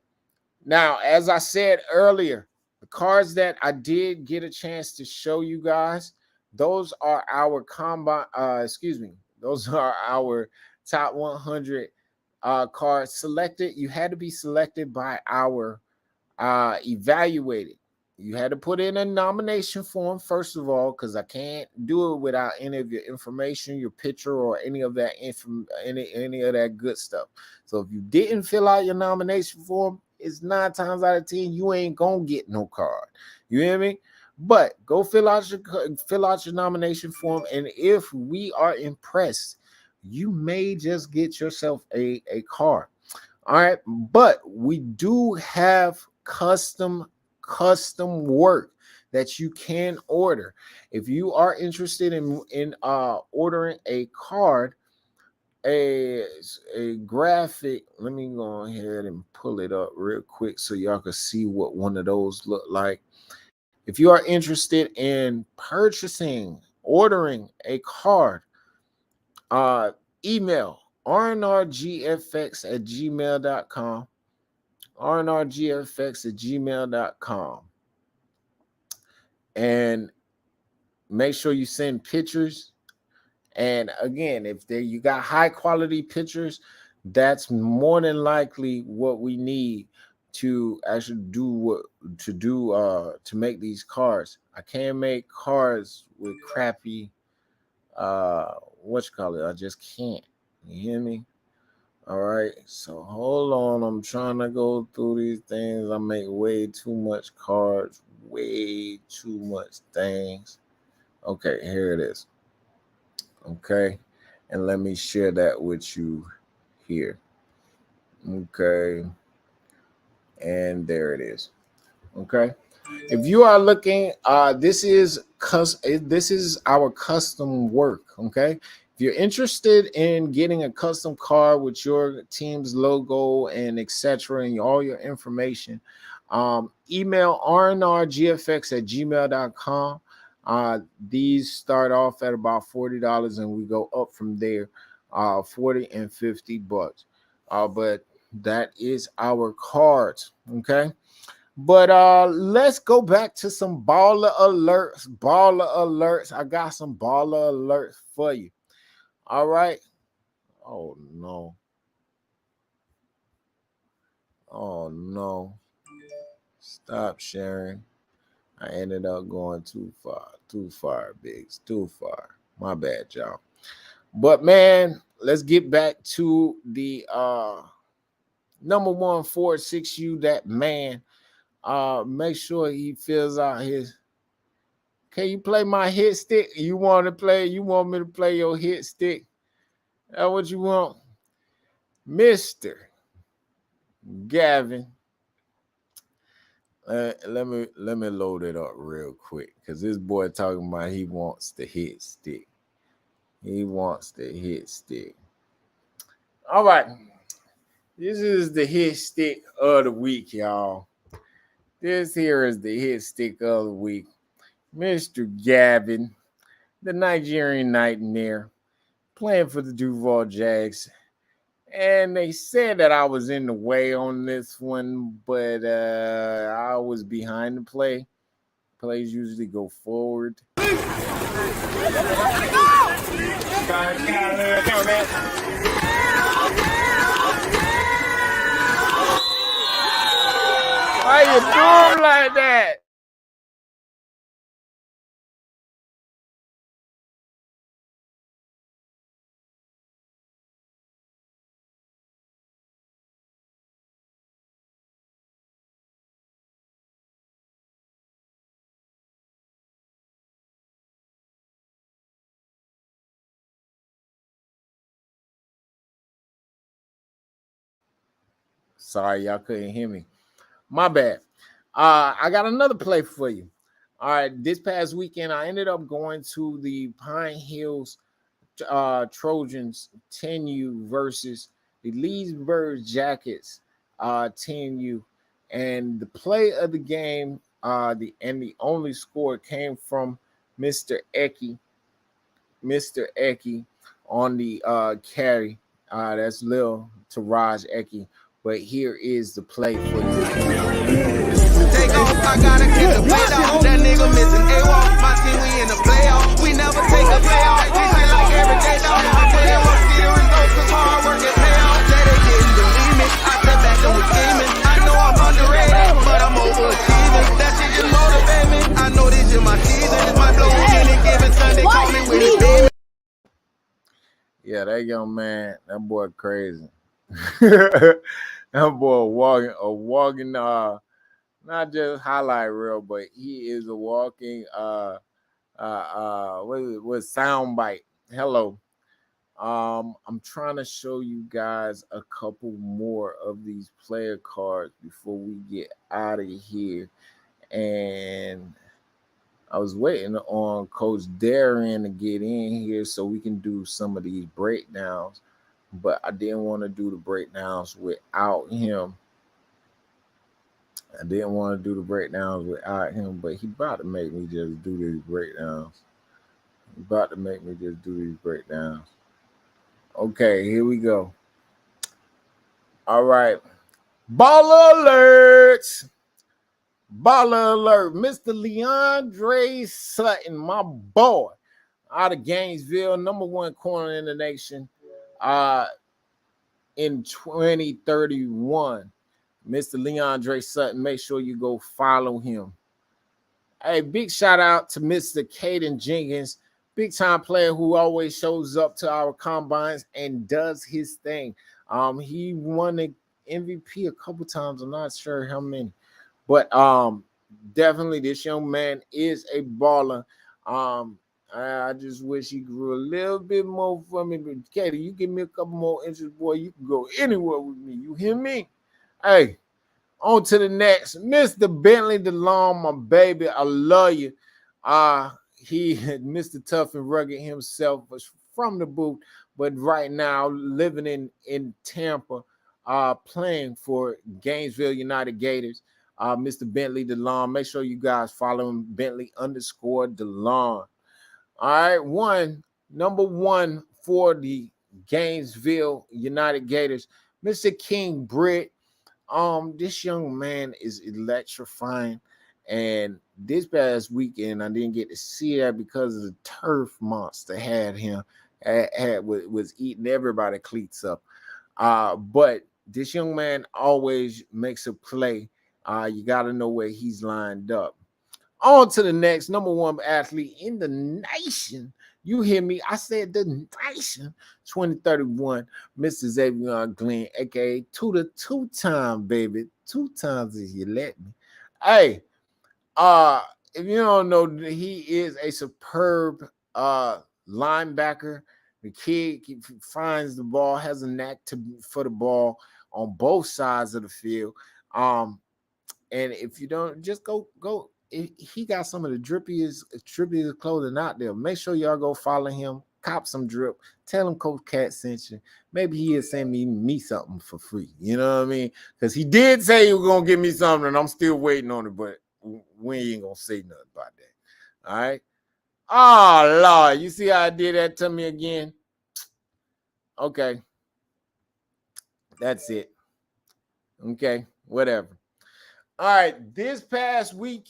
Now, as I said earlier, the cards that I did get a chance to show you guys, those are our combine. Those are our top 100 cards selected. You had to be selected by our evaluated. You had to put in a nomination form, first of all, because I can't do it without any of your information, your picture, or any of that any of that good stuff. So if you didn't fill out your nomination form, it's 9 times out of 10 you ain't gonna get no card. You hear me? But go fill out your nomination form, and if we are impressed, you may just get yourself a card. All right, but we do have custom work that you can order. If you are interested in ordering a card, a graphic, let me go ahead and pull it up real quick so y'all can see what one of those look like. If you are interested in ordering a card, email rnrgfx@gmail.com, rnrgfx@gmail.com, and make sure you send pictures. And again, if you got high quality pictures, that's more than likely what we need to actually to make these cards. I can't make cards with crappy I just can't. You hear me? All right, so hold on. I'm trying to go through these things. I make way too much cards, way too much things. Okay, here it is. Okay, and let me share that with you here. Okay, and there it is. Okay, if you are looking, this is our custom work. Okay, if you're interested in getting a custom card with your team's logo and etc. and all your information, email rnrgfx@gmail.com. These start off at about $40 and we go up from there, $40 and $50. But that is our cards. Okay. But let's go back to some baller alerts. I got some baller alerts for you. All right. Oh no. Stop sharing. I ended up going too far, Biggs, too far. My bad, y'all. But man, let's get back to the number 1 Ford 6U. That man, make sure he fills out his. Can you play my hit stick? You want me to play your hit stick? That's what you want, Mr. Gavin. Let me load it up real quick, because this boy talking about he wants the hit stick. He wants the hit stick. All right. This is the hit stick of the week, y'all. This here is the hit stick of the week. Mr. Gavin, the Nigerian Nightmare, playing for the Duval Jags. And they said that I was in the way on this one, but I was behind the play. Plays usually go forward. All Why you do him like that? Sorry, y'all couldn't hear me. My bad. I got another play for you. All right, this past weekend, I ended up going to the Pine Hills Trojans 10U versus the Leesburg Jackets 10U. And the play of the game, the only score came from Mr. Eki. Mr. Eki on the carry. That's Lil Taraj Eki. But here is the play for you. Take off, I gotta catch a play off. That nigga missing A-Walk. My team, we in the playoff. We never take a play off. We play like every day, dog. I put in work, see the results, cause hard work and pay off. Say they didn't believe me. I step back and was scheming. I know I'm underrated, but I'm overachieving. That shit just motivate me. I know this is my season. This might blow any given Sunday. Call me with his demon. Yeah, that young man, that boy crazy. That boy walking not just highlight reel, but he is a walking what sound bite. Hello. I'm trying to show you guys a couple more of these player cards before we get out of here. And I was waiting on Coach Darren to get in here so we can do some of these breakdowns, but I didn't want to do the breakdowns without him. But he about to make me just do these breakdowns. Okay, here we go. All right. Baller alerts. Mr. Leandre Sutton, my boy, out of Gainesville, number one corner in the nation in 2031. Mr. Leandre Sutton, make sure you go follow him. Hey, big shout out to Mr. Caden Jenkins, big time player who always shows up to our combines and does his thing. He won the MVP a couple times. I'm not sure how many, but definitely this young man is a baller. I just wish he grew a little bit more for me. But Katie, you give me a couple more inches, boy, you can go anywhere with me. You hear me? Hey, on to the next. Mr. Bentley DeLong, my baby. I love you. He Mr. Tough and Rugged himself was from the boot, but right now living in Tampa, playing for Gainesville United Gators. Mr. Bentley DeLong. Make sure you guys follow him, Bentley_DeLong. All right, number one for the Gainesville United Gators, Mr. King Britt. This young man is electrifying, and this past weekend I didn't get to see that because of the turf monster was eating everybody cleats up. But this young man always makes a play. You got to know where he's lined up. On to the next number one athlete in the nation. You hear me? I said the nation. 2031, Mr. Xavier Glenn, aka two-time, baby. 2 times as you let me. Hey, if you don't know, he is a superb linebacker. The kid finds the ball, has a knack for the ball on both sides of the field. And if you don't, just go. He got some of the drippiest clothing out there. Make sure y'all go follow him, cop some drip, tell him Coach Cat sent you. Maybe he'll send me something for free. You know what I mean? Because he did say he was gonna give me something, and I'm still waiting on it, but we ain't gonna say nothing about that. All right. Oh Lord, you see how I did that to me again? Okay. That's it. Okay, whatever. All right, this past week,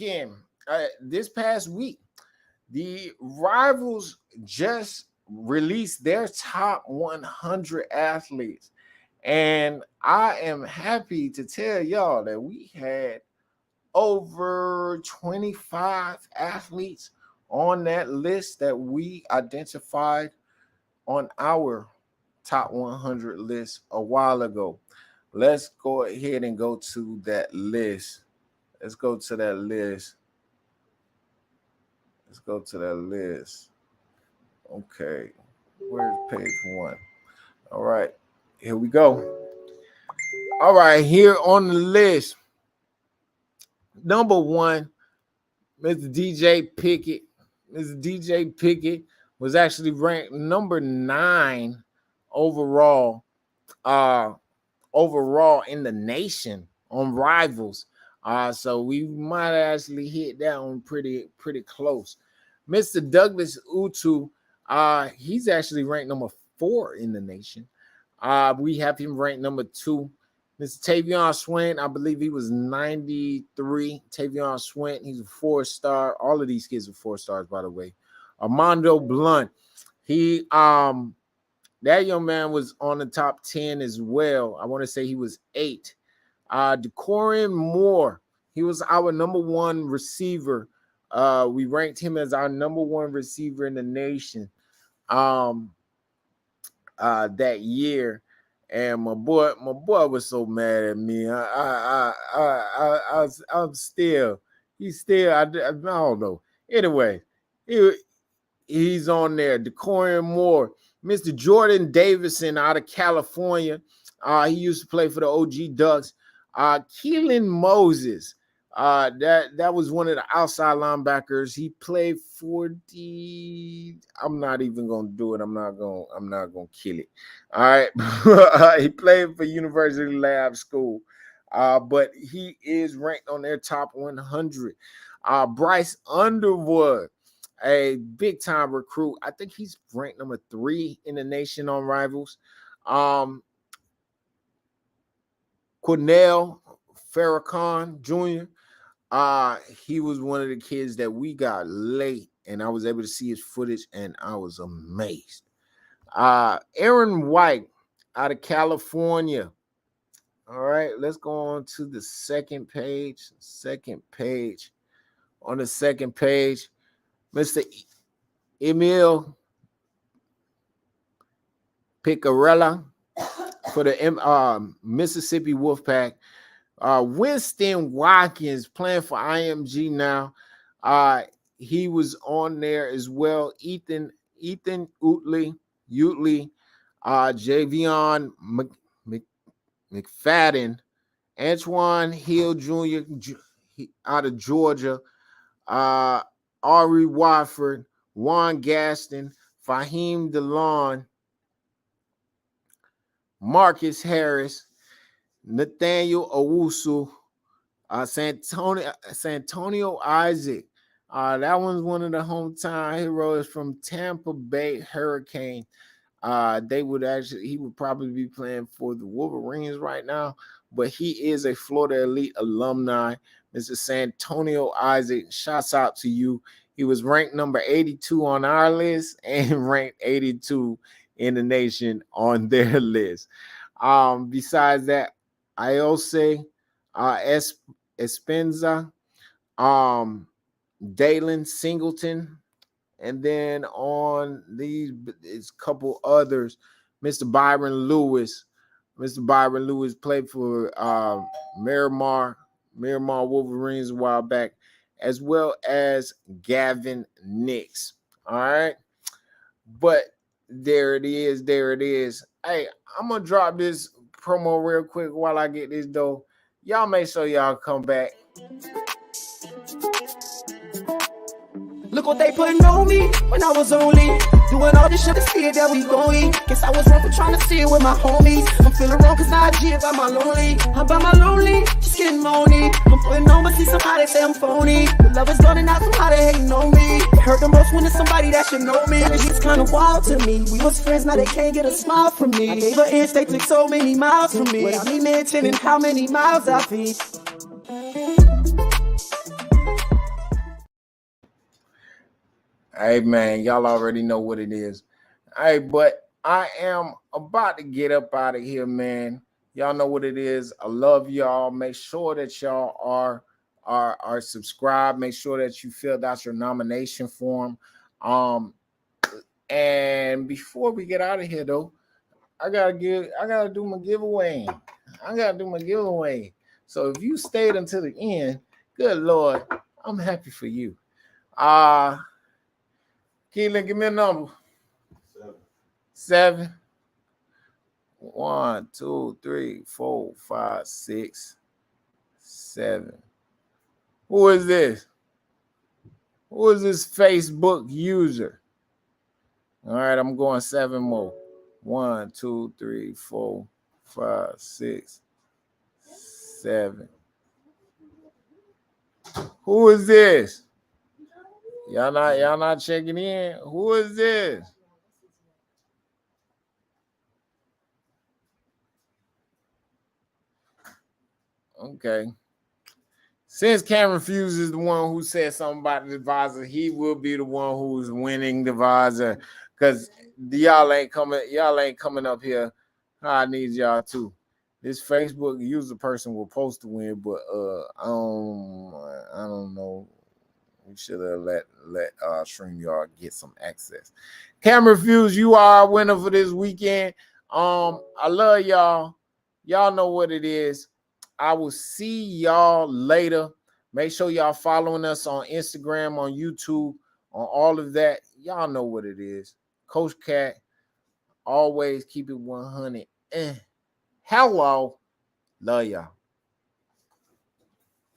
the Rivals just released their top 100 athletes. And I am happy to tell y'all that we had over 25 athletes on that list that we identified on our top 100 list a while ago. Let's go ahead and go to that list. Let's go to that list. Let's go to that list. Okay. Where's page 1? All right. Here we go. All right. Here on the list, number 1, Mr. DJ Pickett. Mr. DJ Pickett was actually ranked number 9 overall in the nation on Rivals. So we might actually hit that one pretty close. Mr. Douglas Utu, he's actually ranked number 4 in the nation. We have him ranked number 2. Mr. Tavion Swint, I believe he was 93. Tavion Swint, he's a 4-star. All of these kids are 4 stars, by the way. Armando Blunt, he that young man was on the top 10 as well. I want to say he was 8. Decorian Moore, he was our number 1 receiver. We ranked him as our number 1 receiver in the nation that year. And my boy was so mad at me. He's still, I don't know. Anyway, he's on there. Decorian Moore, Mr. Jordan Davison out of California. He used to play for the OG Ducks. Keelan Moses, that was one of the outside linebackers. He played for the. I'm not even gonna do it. I'm not gonna kill it. All right. He played for University Lab School, but he is ranked on their top 100. Bryce Underwood, a big time recruit. I think he's ranked number 3 in the nation on Rivals. Cornell Farrakhan Jr. He was one of the kids that we got late, and I was able to see his footage, and I was amazed. Aaron White out of California. All right, let's go on to the second page. On the second page, Mr. Emil Picarella for the Mississippi Wolfpack. Winston Watkins playing for IMG now. He was on there as well. Ethan Utley, Javion McFadden, Antoine Hill Jr. out of Georgia, Ari Watford, Juan Gaston, Fahim DeLon, Marcus Harris, Nathaniel Owusu, Santonio Isaac. That one's one of the hometown heroes from Tampa Bay Hurricane. He would probably be playing for the Wolverines right now, but he is a Florida Elite alumni. Mr. Santonio Isaac, shouts out to you. He was ranked number 82 on our list and ranked 82 in the nation on their list. Besides that, Iose Espenza, Dalen Singleton, and then on these it's a couple others. Mr. Byron Lewis. Mr. Byron Lewis played for Miramar Wolverines a while back, as well as Gavin Nix. All right. But there it is. Hey, I'm gonna drop this promo real quick while I get this dough. Y'all make sure y'all come back. Look what they putting on me when I was only doing all this shit to see it that we going. Guess I was wrong for trying to see it with my homies. I'm feeling wrong cause now I G by my lonely. I'm by my lonely, just getting money. I'm putting on but see somebody say I'm phony. The love is gone and now somebody hating on me. It hurt the most when it's somebody that should know me. It's kind of wild to me. We was friends, now they can't get a smile from me. I gave her inch, they took so many miles from me. Without me mentioning how many miles I feed. Hey, man, y'all already know what it is. Hey, but I am about to get up out of here, man. Y'all know what it is. I love y'all. Make sure that y'all are are subscribed. Make sure that you filled out your nomination form. And before we get out of here though, I gotta do my giveaway. So if you stayed until the end, good Lord, I'm happy for you. Keelan, give me a number. 7. 1, 2, 3, 4, 5, 6, 7. Who is this? Who is this Facebook user? All right, I'm going 7 more. 1, 2, 3, 4, 5, 6, 7. Who is this? Y'all not checking in. Who is this? Okay. Since Cameron Fuse is the one who said something about the advisor, he will be the one who's winning the advisor. Because y'all ain't coming up here. I need y'all too. This Facebook user person will post to win, but I don't know. We should have let StreamYard get some access. Cameron Fuse, you are a winner for this weekend. I love y'all. Y'all know what it is. I will see y'all later. Make sure y'all following us on Instagram, on YouTube, on all of that. Y'all know what it is. Coach Cat, always keep it 100. Hello. Love y'all.